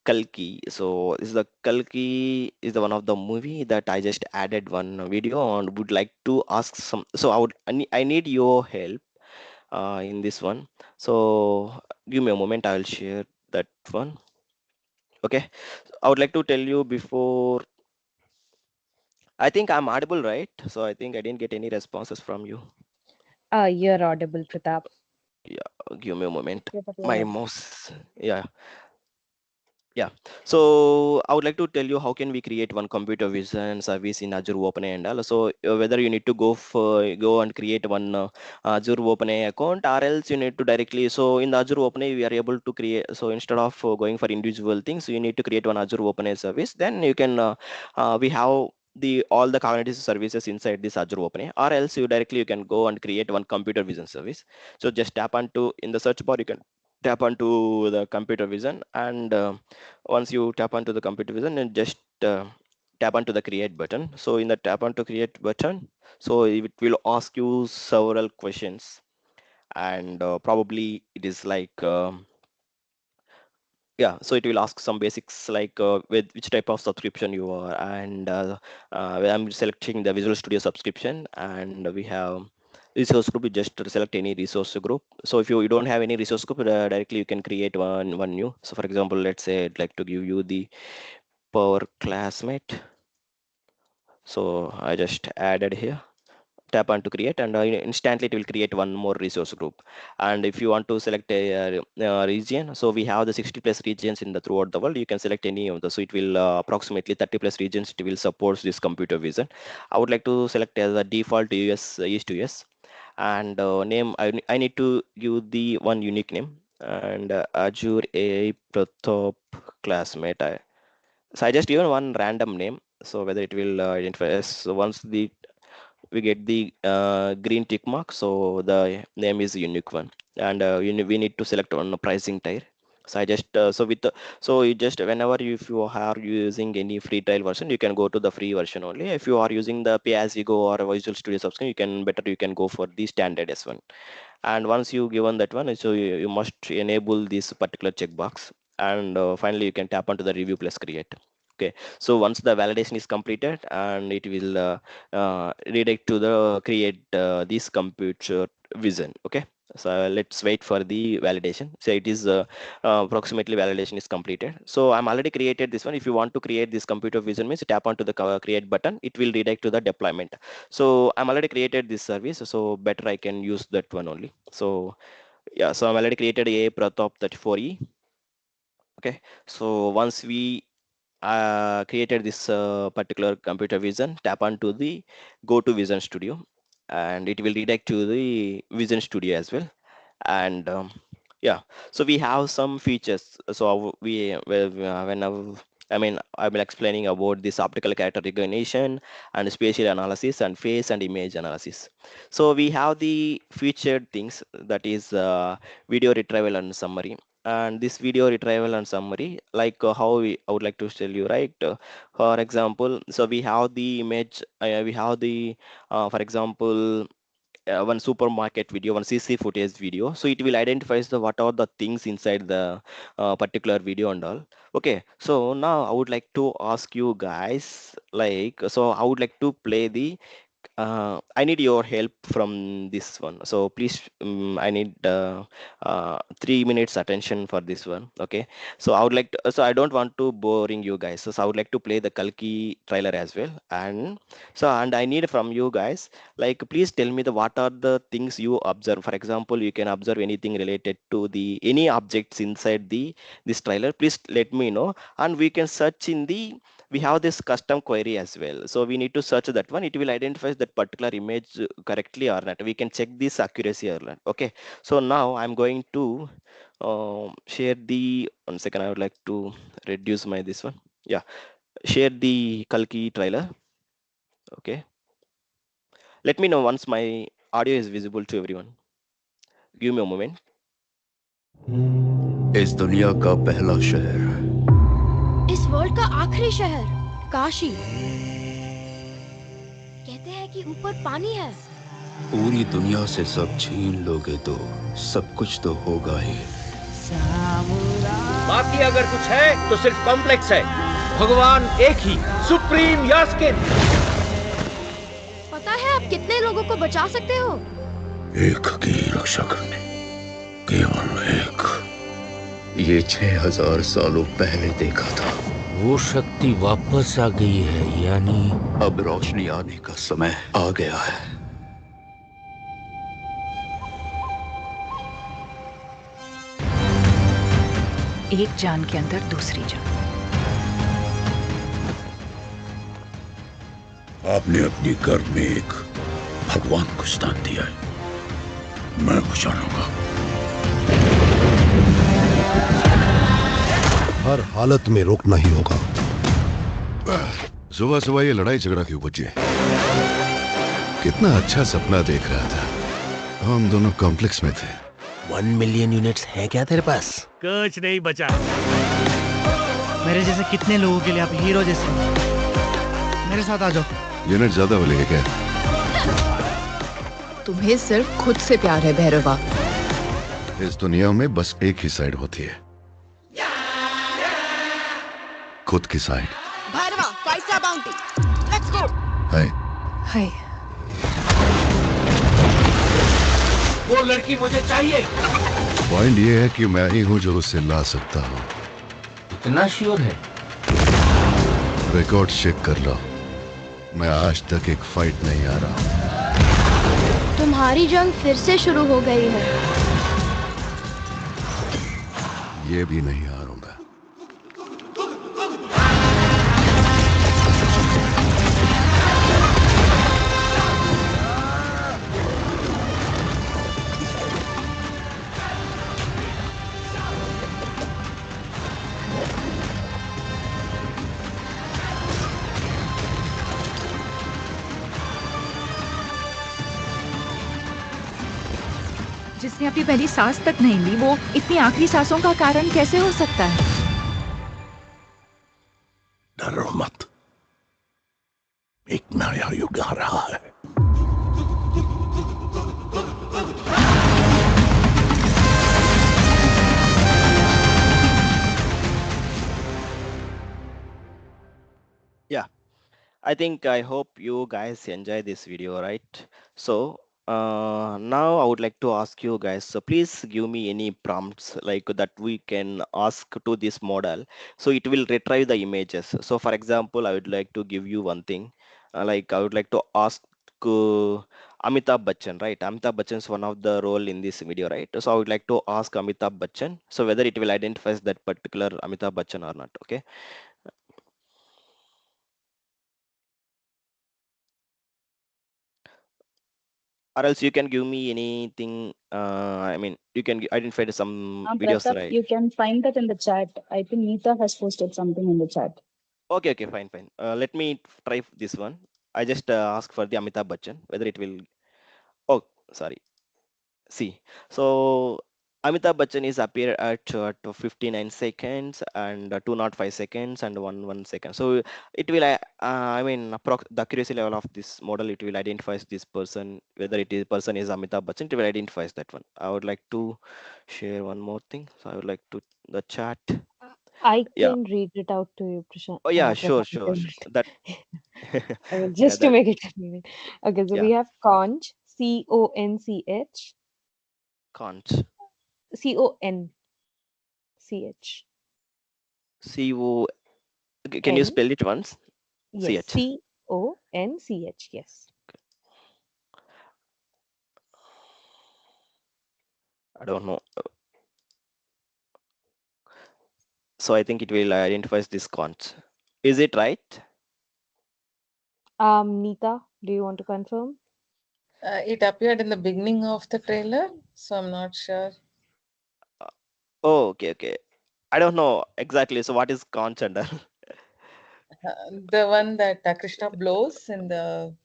Kalki. So this is the Kalki is the one of the movie that I just added one video and would like to ask some. So I need your help in this one. So give me a moment. I will share that one. Okay. I would like to tell you before. I think I'm audible, right? So I think I didn't get any responses from you. You're audible, Pratap. Yeah, give me a moment. Yeah, but go My ahead. mouse. Yeah, yeah. So I would like to tell you how can we create one computer vision service in Azure OpenAI and all. So whether you need to go and create one Azure OpenAI account, or else you need to directly. So in the Azure OpenAI, we are able to create. So instead of going for individual things, you need to create one Azure OpenAI service. Then you can we have the all the cognitive services inside this Azure OpenAI, or else you can go and create one computer vision service. So just tap onto in the search bar. You can tap onto the computer vision, and once you tap onto the computer vision and just tap onto the create button. So in the tap onto create button, so it will ask you several questions, and probably it is like yeah, so it will ask some basics like with which type of subscription you are, and I'm selecting the Visual Studio subscription, and we have resource group. You just select any resource group. So if you don't have any resource group, directly you can create one new. So for example, let's say I'd like to give you the Power Classmate. So I just added here, tap on to create, and instantly it will create one more resource group. And if you want to select a region, so we have the 60 plus regions in the throughout the world. You can select any of the, so it will approximately 30 plus regions it will support this computer vision. I would like to select as a default US East US, and name I need to give the one unique name, and Azure AI Pratap Classmate. So I just given one random name, so whether it will identify as. So once we get the green tick mark, so the name is a unique one. And we need to select on the pricing tier. So I just so with the, so you just whenever if you are using any free trial version, you can go to the free version only. If you are using the pay as you go or Visual Studio subscription, you can go for the standard S1. And once you given that one, so you must enable this particular checkbox. And finally you can tap onto the review plus create. Okay, so once the validation is completed, and it will redirect to the create this computer vision. Okay, so let's wait for the validation. So it is approximately validation is completed. So I'm already created this one. If you want to create this computer vision means tap onto the create button, it will redirect to the deployment. So I'm already created this service, so better I can use that one only. So yeah, so I'm already created a Pratap 34E. Okay, so once we created this particular computer vision, tap onto the go to Vision Studio, and it will redirect to the Vision Studio as well. And yeah, so we have some features. So I mean I will explaining about this optical character recognition and spatial analysis and face and image analysis. So we have the featured things, that is video retrieval and summary. And this video retrieval and summary, like I would like to tell you, right? For example, so we have the image, we have the for example one supermarket video, one CC footage video. So it will identify the what are the things inside the particular video and all. Okay, so now I would like to ask you guys, like, so I would like to play the I need your help from this one. So please, I need 3 minutes attention for this one. Okay. So I would like to, so I don't want to boring you guys. So I would like to play the Kalki trailer as well. And so, and I need from you guys, like, please tell me the what are the things you observe. For example, you can observe anything related to the any objects inside the this trailer. Please let me know, and we can search in the we have this custom query as well. So we need to search that one. It will identify that particular image correctly or not. We can check this accuracy or not. Okay. So now I'm going to share the 1 second. I would like to reduce my this one. Yeah. Share the Kalki trailer. Okay. Let me know once my audio is visible to everyone. Give me a moment. इस दुनिया का पहला शहर, इस world का आखिरी शहर काशी। कहते हैं कि ऊपर पानी है। पूरी दुनिया से सब छीन लोगे तो सब कुछ तो होगा ही। बाकी अगर कुछ है तो सिर्फ कॉम्प्लेक्स है। भगवान एक ही, सुप्रीम यास्किन। पता है आप कितने लोगों को बचा सकते हो? एक की रक्षा करने, केवल एक। ये 6000 सालों पहले देखा था। वो शक्ति वापस आ गई है, यानी अब रोशनी आने का समय आ गया है। एक जान के अंदर दूसरी जान। आपने अपनी गर्भ में एक भगवान को स्थान दिया है, मैं पहचानूंगा। हर हालत में रोकना ही होगा। सुबह सुबह ये लड़ाई झगड़ा क्यों बची? कितना अच्छा सपना देख रहा था। हम दोनों कॉम्प्लेक्स में थे। 1 मिलियन यूनिट्स है क्या तेरे पास? कुछ नहीं बचा। मेरे जैसे कितने लोगों के लिए आप हीरो जैसे। मेरे साथ आ जाओ। यूनिट ज्यादा बोलेंगे क्या? तुम्हें सिर्फ खुद से प्यार है भैरवा। इस दुनिया में बस एक ही साइड होती है, खुद की side. Bhairawa, 5 star bounty. Let's go. Hi hi. वो लड़की मुझे चाहिए। पॉइंट ये है कि मैं ही हूं जो उसे ला सकता हूं। इतना श्योर है? रिकॉर्ड चेक कर लो। मैं आज तक एक फाइट नहीं आ रहा। तुम्हारी जंग फिर से शुरू हो गई है। ये भी नहीं हारूंगा। जिसने अपनी पहली सांस तक नहीं ली, वो इतनी आखिरी सांसों का कारण कैसे हो सकता है? डरो मत, एक नया युग आ रहा है। Yeah, I think I hope you guys enjoy this video, right? So now I would like to ask you guys, so please give me any prompts like that we can ask to this model, so it will retrieve the images. So for example, I would like to give you one thing, like I would like to ask Amitabh Bachchan, right? Amitabh Bachchan is one of the role in this video, right? So I would like to ask Amitabh Bachchan, so whether it will identify that particular Amitabh Bachchan or not. Okay. Or else you can give me anything. I mean, you can identify some videos, Pratap, right? you can find that in the chat. I think Neeta has posted something in the chat. Okay, okay, fine, fine. Let me try this one. I just ask for the Amitabh Bachchan, whether it will. Oh, sorry. See, so Amitabh Bachchan is appear at 59 seconds and 205 seconds and 1 second. So it will, I mean, the accuracy level of this model, it will identify this person, whether it is person is Amitabh Bachchan, it will identify that one. I would like to share one more thing. So I would like to the chat. I Yeah. can read it out to you, Oh yeah, sure, Prashant. sure, sure. That I will yeah, just to that make it convenient. Okay, so yeah, we have conch, Conch, can't. Conch. CO. Can you N, spell it once? yes, CH. Conch, yes. I don't know. So I think it will identify this conch. Is it right? Neeta, do you want to confirm? It appeared in the beginning of the trailer, so I'm not sure. Oh, okay, okay. I don't know exactly. So what is conch under? The one that Krishna blows in the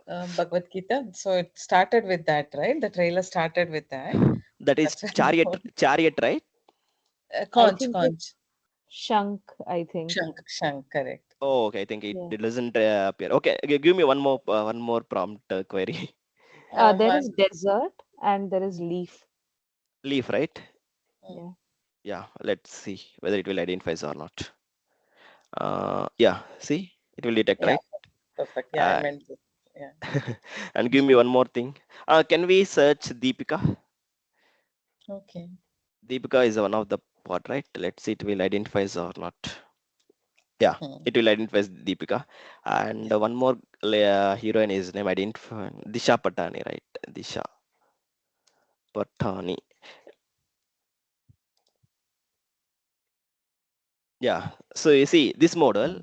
Bhagavad Gita. So it started with that, right? The trailer started with that. That is That's why I chariot, know. chariot, right? I Conch, think conch. it's Shank, I think. Shank, correct. Oh, okay. I think Yeah. it doesn't appear. Okay, give me one more prompt query. There is One. desert and there is leaf. Leaf, right? Yeah. Yeah. Let's see whether it will identify or not. Yeah. See, it will detect, Yeah, right? perfect. Yeah, I And meant this. Yeah. and give me one more thing. Can we search Deepika? Okay. Deepika is one of the part, right? Let's see it will identify or not. Yeah, it will identify as Deepika. And one more heroine is name identify Disha Patani, right? Disha Patani. Yeah. So you see this model.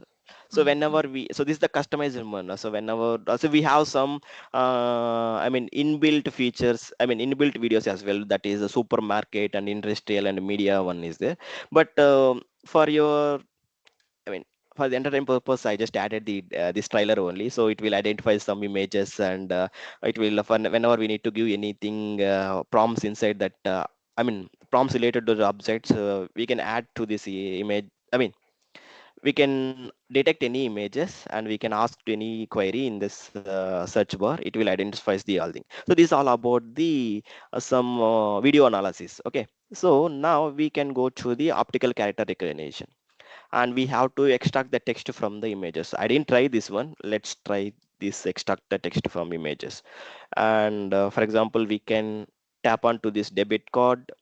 So whenever so this is the customized one. So whenever, so we have some, I mean, inbuilt features. I mean, inbuilt videos as well. That is a supermarket and industrial and media one is there. But for your, I mean, for the entertainment purpose, I just added the this trailer only, so it will identify some images and it will whenever we need to give anything prompts inside that. I mean, prompts related to the objects, we can add to this image. I mean, we can detect any images and we can ask to any query in this search bar. It will identify the all thing. So this is all about the some video analysis. Okay. So now we can go to the optical character recognition and we have to extract the text from the images. I didn't try this one. Let's try this extract the text from images. And for example, we can tap onto this debit card.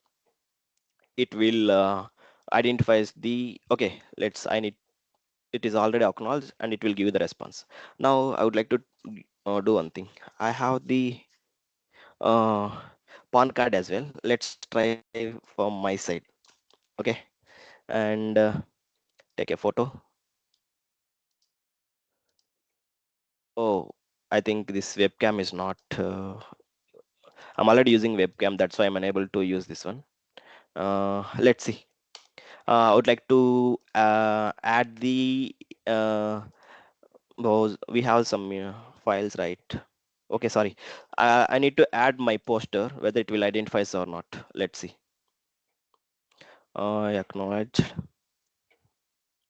It will identifies the, okay, I need, it is already acknowledged and it will give you the response. Now I would like to do one thing. I have the uh, PAN card as well. Let's try from my side. Okay. And take a photo. Oh, I think this webcam is not. I'm already using webcam, that's why I'm unable to use this one. Let's see. I would like to add the. We have some files, right? Okay, sorry. I need to add my poster, whether it will identify or not. Let's see. Acknowledge.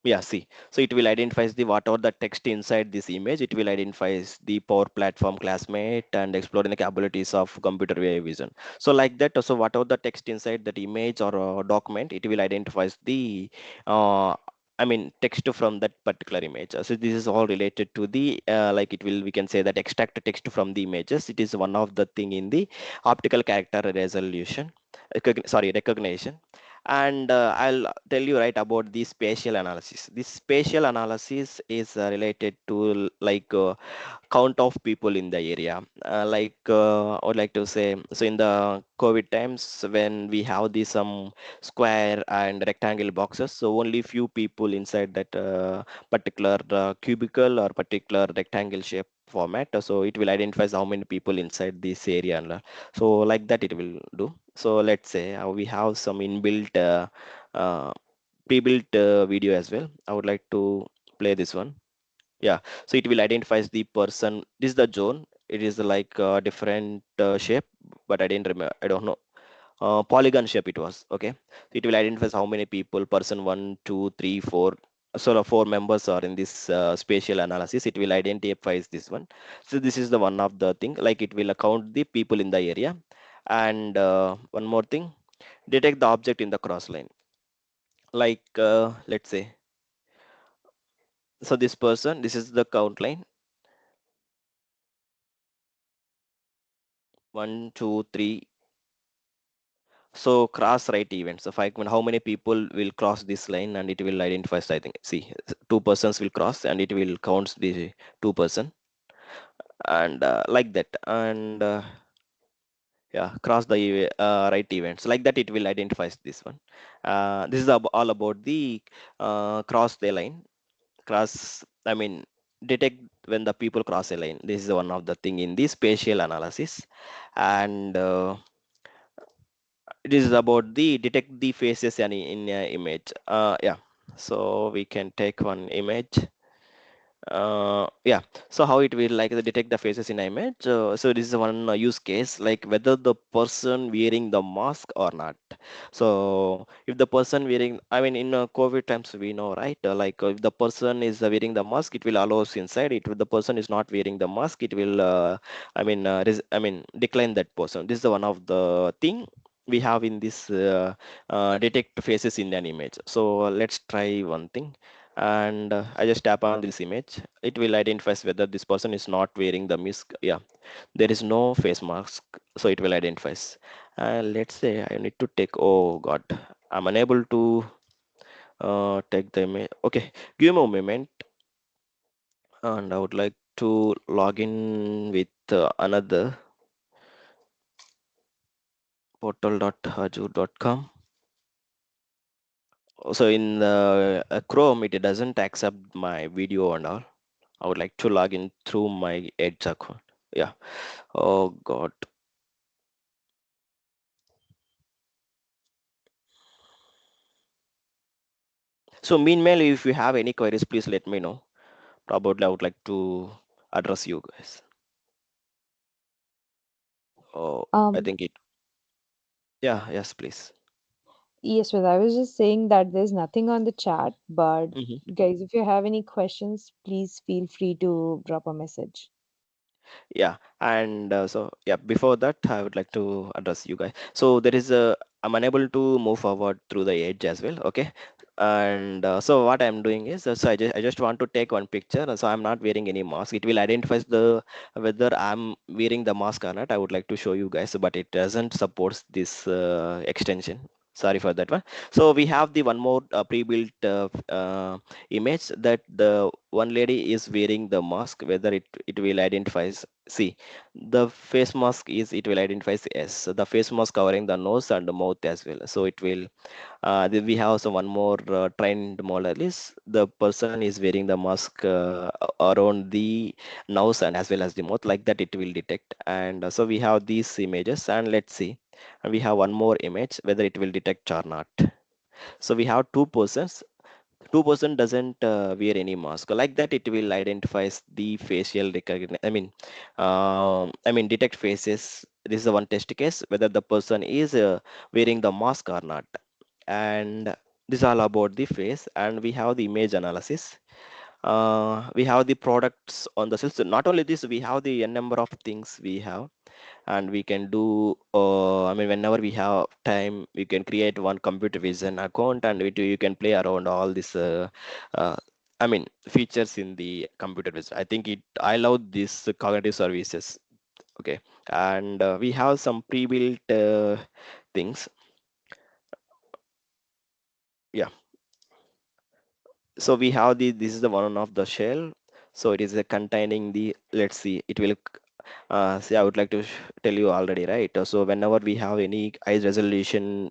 Yeah, see, so it will identify the whatever the text inside this image. It will identify the Power Platform classmate and exploring the capabilities of computer vision. So like that, so whatever the text inside that image or document, it will identify the I mean text from that particular image. So this is all related to the like it will, we can say that extract the text from the images. It is one of the thing in the optical character resolution, recognition. And I'll tell you right about the spatial analysis. This spatial analysis is related to like count of people in the area. Like I would like to say, so in the COVID times when we have these some square and rectangle boxes, so only few people inside that particular cubicle or particular rectangle shape format. So it will identify how many people inside this area, and so like that it will do. So let's say we have some inbuilt uh, pre-built video as well. I would like to play this one. Yeah, so it will identify the person. This is the zone. It is like a different shape, but I didn't remember, I don't know. Polygon shape it was. Okay, it will identify how many people, person 1 2 3 4, so the 4 members are in this spatial analysis. It will identify this one. So this is the one of the thing, like it will account the people in the area. And one more thing, detect the object in the cross line. like let's say, so this person, this is the count line, 1 2 3. So cross write events. So how many people will cross this line, and it will identify. I think, see, two persons will cross, and it will count the two-person, and like that, and yeah, cross the right events like that. It will identify this one. This is all about the cross the line, cross. I mean, detect when the people cross a line. This is one of the thing in the spatial analysis, and it is about the detect the faces in a image. Yeah, so we can take one image. Yeah, so how it will like detect the faces in an image. So this is one use case, like whether the person wearing the mask or not. So if the person wearing, I mean, in COVID times, we know, right, if the person is wearing the mask, it will allow us inside. It, if the person is not wearing the mask, it will I mean, decline that person. This is the one of the thing we have in this detect faces in an image. So let's try one thing, and I just tap on this image. It will identify whether this person is not wearing the mask. Yeah, there is no face mask, so it will identify. Let's say I need to take, oh god, I'm unable to take the image. Okay, give me a moment, and I would like to log in with another portal.azure.com. So in the Chrome, it doesn't accept my video and all. I would like to log in through my Edge account. Yeah. Oh God. So meanwhile, if you have any queries, please let me know. Probably I would like to address you guys. Oh, I Um, think it. Yeah. Yes, please. yes, but I was just saying that there's nothing on the chat, but Mhm. guys, if you have any questions, please feel free to drop a message. Yeah, and so yeah, before that, I would like to address you guys. So there is a, I'm unable to move forward through the edge as well. Okay, and so what I'm doing is, so I just want to take one picture. So I'm not wearing any mask. It will identify the whether I'm wearing the mask or not. I would like to show you guys, but it doesn't support this extension. Sorry for that one. So we have the one more pre-built image that the one lady is wearing the mask, whether it will identify. See, the face mask is, it will identify as yes. So the face mask covering the nose and the mouth as well. So it will. Then we have also one more trained model is the person is wearing the mask around the nose and as well as the mouth. Like that, it will detect. And so we have these images, and let's see. And we have one more image whether it will detect or not. So we have two persons. Two-person doesn't wear any mask. Like that, it will identifies the facial recognition. I mean, detect faces. This is the one test case whether the person is wearing the mask or not. And this is all about the face. And we have the image analysis. We have the products on the sales. So not only this, we have the n number of things we have, and we can do I mean, whenever we have time, we can create one computer vision account, and you can play around all this uh, I mean, features in the computer vision. I think I love this cognitive services. Okay, and we have some pre-built things. Yeah, so we have this is the one of the shell. So it is containing the, let's see, it will see, I would like to tell you already, right? So whenever we have any high resolution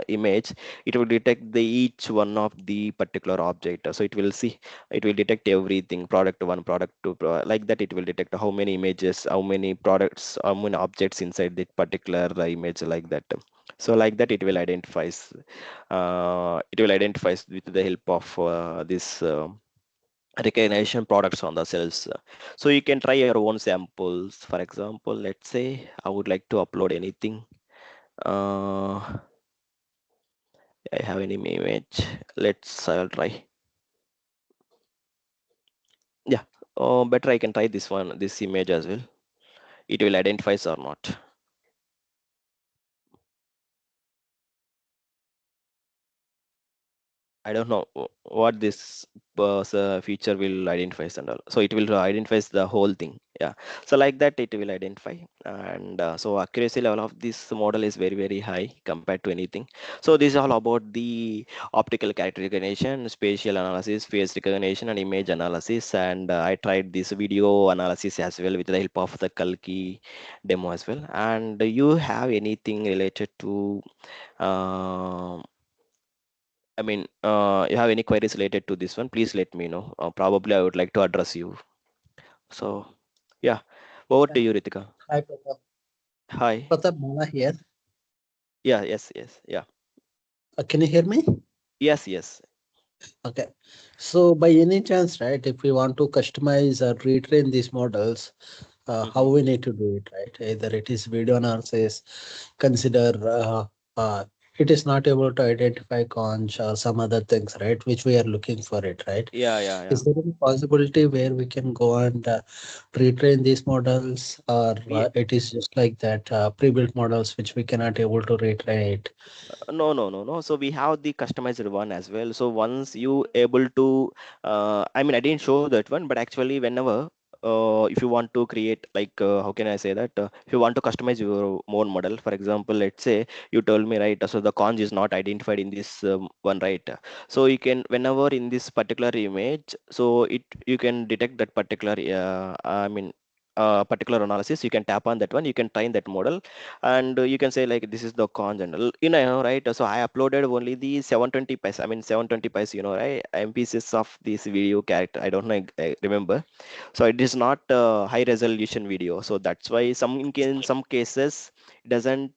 image, it will detect the each one of the particular object. So it will see, it will detect everything, product one, product two, like that. It will detect how many images, how many products, how many objects inside that particular image, like that. So like that, it will identify with the help of this recognition products on the cells. So you can try your own samples. For example, let's say I would like to upload anything. I have any image. I'll try. Yeah, better I can try this one, this image as well. It will identify or not. I don't know what this feature will identify and all. So it will identify the whole thing. Yeah. So like that, it will identify. And so accuracy level of this model is very, very high compared to anything. So this is all about the optical character recognition, spatial analysis, face recognition, and image analysis. And I tried this video analysis as well with the help of the Kalki demo as well. And you have anything related to I mean, you have any queries related to this one, please let me know. Probably I would like to address you. So, yeah, over to you, Ritika. Hi, Pratap. Hi. Pratap Mala here. Yeah, yes, yeah. Can you hear me? Yes. Okay. So by any chance, right, if we want to customize or retrain these models, how we need to do it, right? Either it is video analysis, consider it is not able to identify conch or some other things, right? Which we are looking for it, right? Yeah. Is there any possibility where we can go and retrain these models, or it is just like that pre-built models which we cannot able to retrain it? No. So we have the customized one as well. So once you able to, I mean, I didn't show that one, but actually whenever, if you want to create like, how can I say that? If you want to customize your own model, for example, let's say you told me, right? So the conj is not identified in this one, right? So you can, whenever in this particular image, so you can detect that particular, particular analysis, you can tap on that one, you can train that model, and you can say like this is the cons and all. Right? So I uploaded only the 720 pies, I mean 720 pies, right, mpcs of this video character. I don't know, I remember. So it is not a high resolution video, so that's why in some cases it doesn't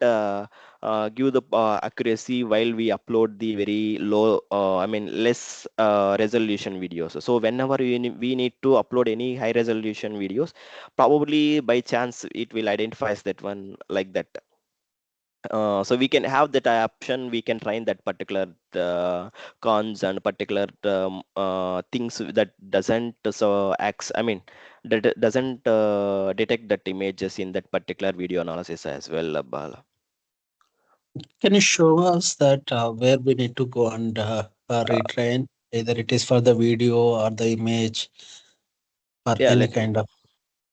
give the accuracy while we upload the very low, I mean less resolution videos. So whenever we need to upload any high resolution videos, probably by chance it will identifies that one like that. So we can have that option, we can train that particular cons and particular things that doesn't I mean that doesn't detect that images in that particular video analysis as well, Bala. Can you show us that where we need to go and retrain, either it is for the video or the image or Yeah, any let me. kind of,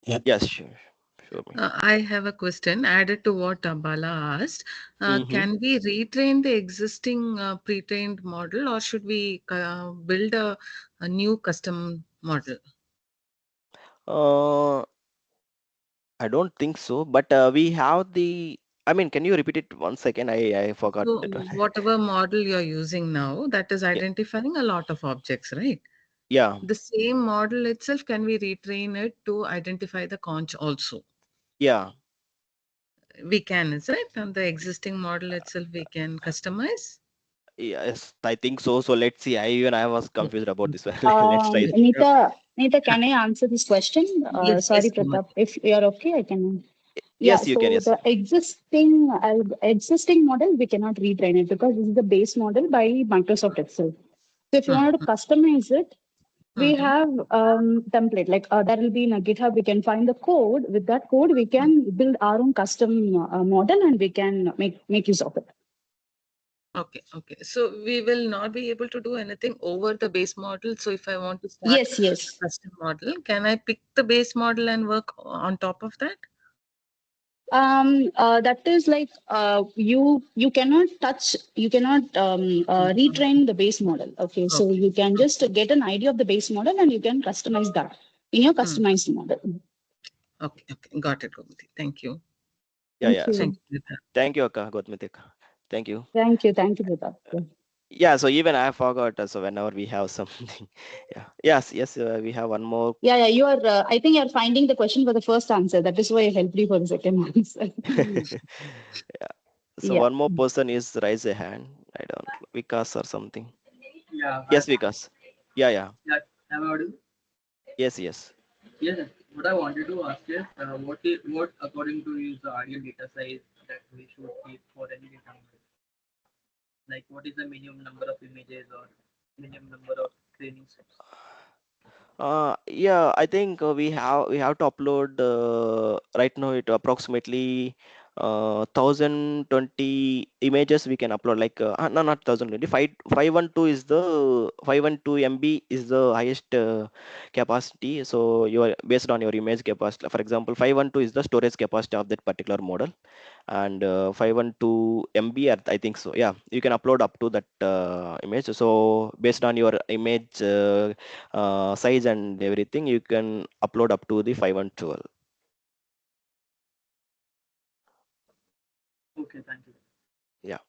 yeah. Yes, sure. Me. I have a question added to what Bala asked. Can we retrain the existing pre-trained model, or should we build a new custom model? I don't think so, but we have the. I mean, can you repeat it once again? I forgot So that one. whatever model you're using now, that is identifying a lot of objects, right? Yeah. The same model itself, can we retrain it to identify the conch also? Yeah. We can, is it? And the existing model itself, we can customize? Yes, I think so. So let's see. I was confused about this one. Let's try that. Nita, can I answer this question? Yes, Sorry, go on. Pratap. If you are okay, I can. Yes, you can. Yes. The existing model, we cannot retrain it because this is the base model by Microsoft itself. So if you wanted to customize it, we have template, like that will be in a GitHub. We can find the code. With that code, we can build our own custom model and we can make use of it. Okay. So we will not be able to do anything over the base model. So if I want to start Yes. a custom model, can I pick the base model and work on top of that? That is like you cannot touch, you cannot retrain the base model. Okay, so you can just get an idea of the base model and you can customize that in your customized model. Okay, got it, Gomati. Thank you. Yeah. Thank So you. thank you, Akka Gotmiti. Thank you. Thank you, Pratap. Yeah. So even I forgot. So whenever we have something, yeah. Yes. We have one more. Yeah. You are. I think you are finding the question for the first answer. That is why I helped you for the second answer. Yeah. So one more person is raise a hand. I don't know, Vikas or something. Yeah. Yes, Vikas. Yeah. Yeah. Am I audible? Yes. Yes. What I wanted to ask is, what according to you is the ideal data size that we should keep for any data model? Like, what is the minimum number of images or minimum number of training sets? Yeah, I think we have to upload right now it approximately 1020 images we can upload, like no, not 1020, 512 is the 512 MB is the highest capacity. So you are based on your image capacity. For example, 512 is the storage capacity of that particular model, and 512 MB, I think so. Yeah, you can upload up to that image. So based on your image size and everything, you can upload up to the 512. Okay, thank you. Yeah.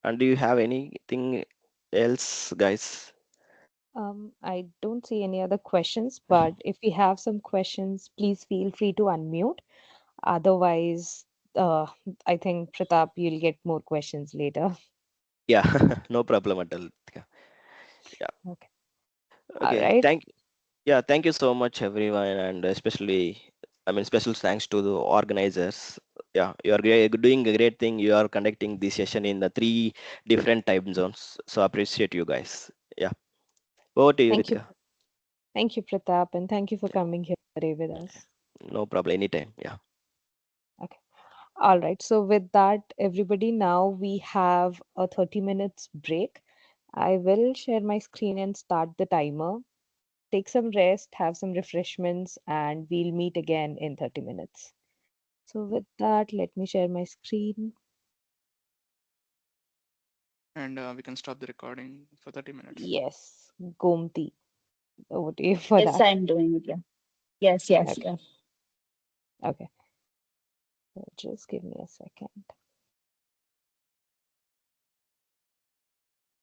And do you have anything else, guys? I don't see any other questions, but if we have some questions, please feel free to unmute. Otherwise, uh, I think Pratap, you'll get more questions later. Yeah, no problem at all. Yeah. Okay. All Okay. right. Thank you so much, everyone, and especially, I mean, special thanks to the organizers. Yeah, you are doing a great thing. You are conducting this session in the 3 different time zones. So appreciate you guys. Yeah. Over to you, Thank you. Ritika. Thank you, Pratap, and thank you for coming here today with us. No problem. Anytime. Yeah. Okay. All right. So with that, everybody, now we have a 30 minutes break. I will share my screen and start the timer. Take some rest, have some refreshments, and we'll meet again in 30 minutes. So with that, let me share my screen. And we can stop the recording for 30 minutes. Yes, Gomti, over to you for Yes, that. I'm doing it. Yeah. Yes, yes, Okay. yeah. Okay. So just give me a second.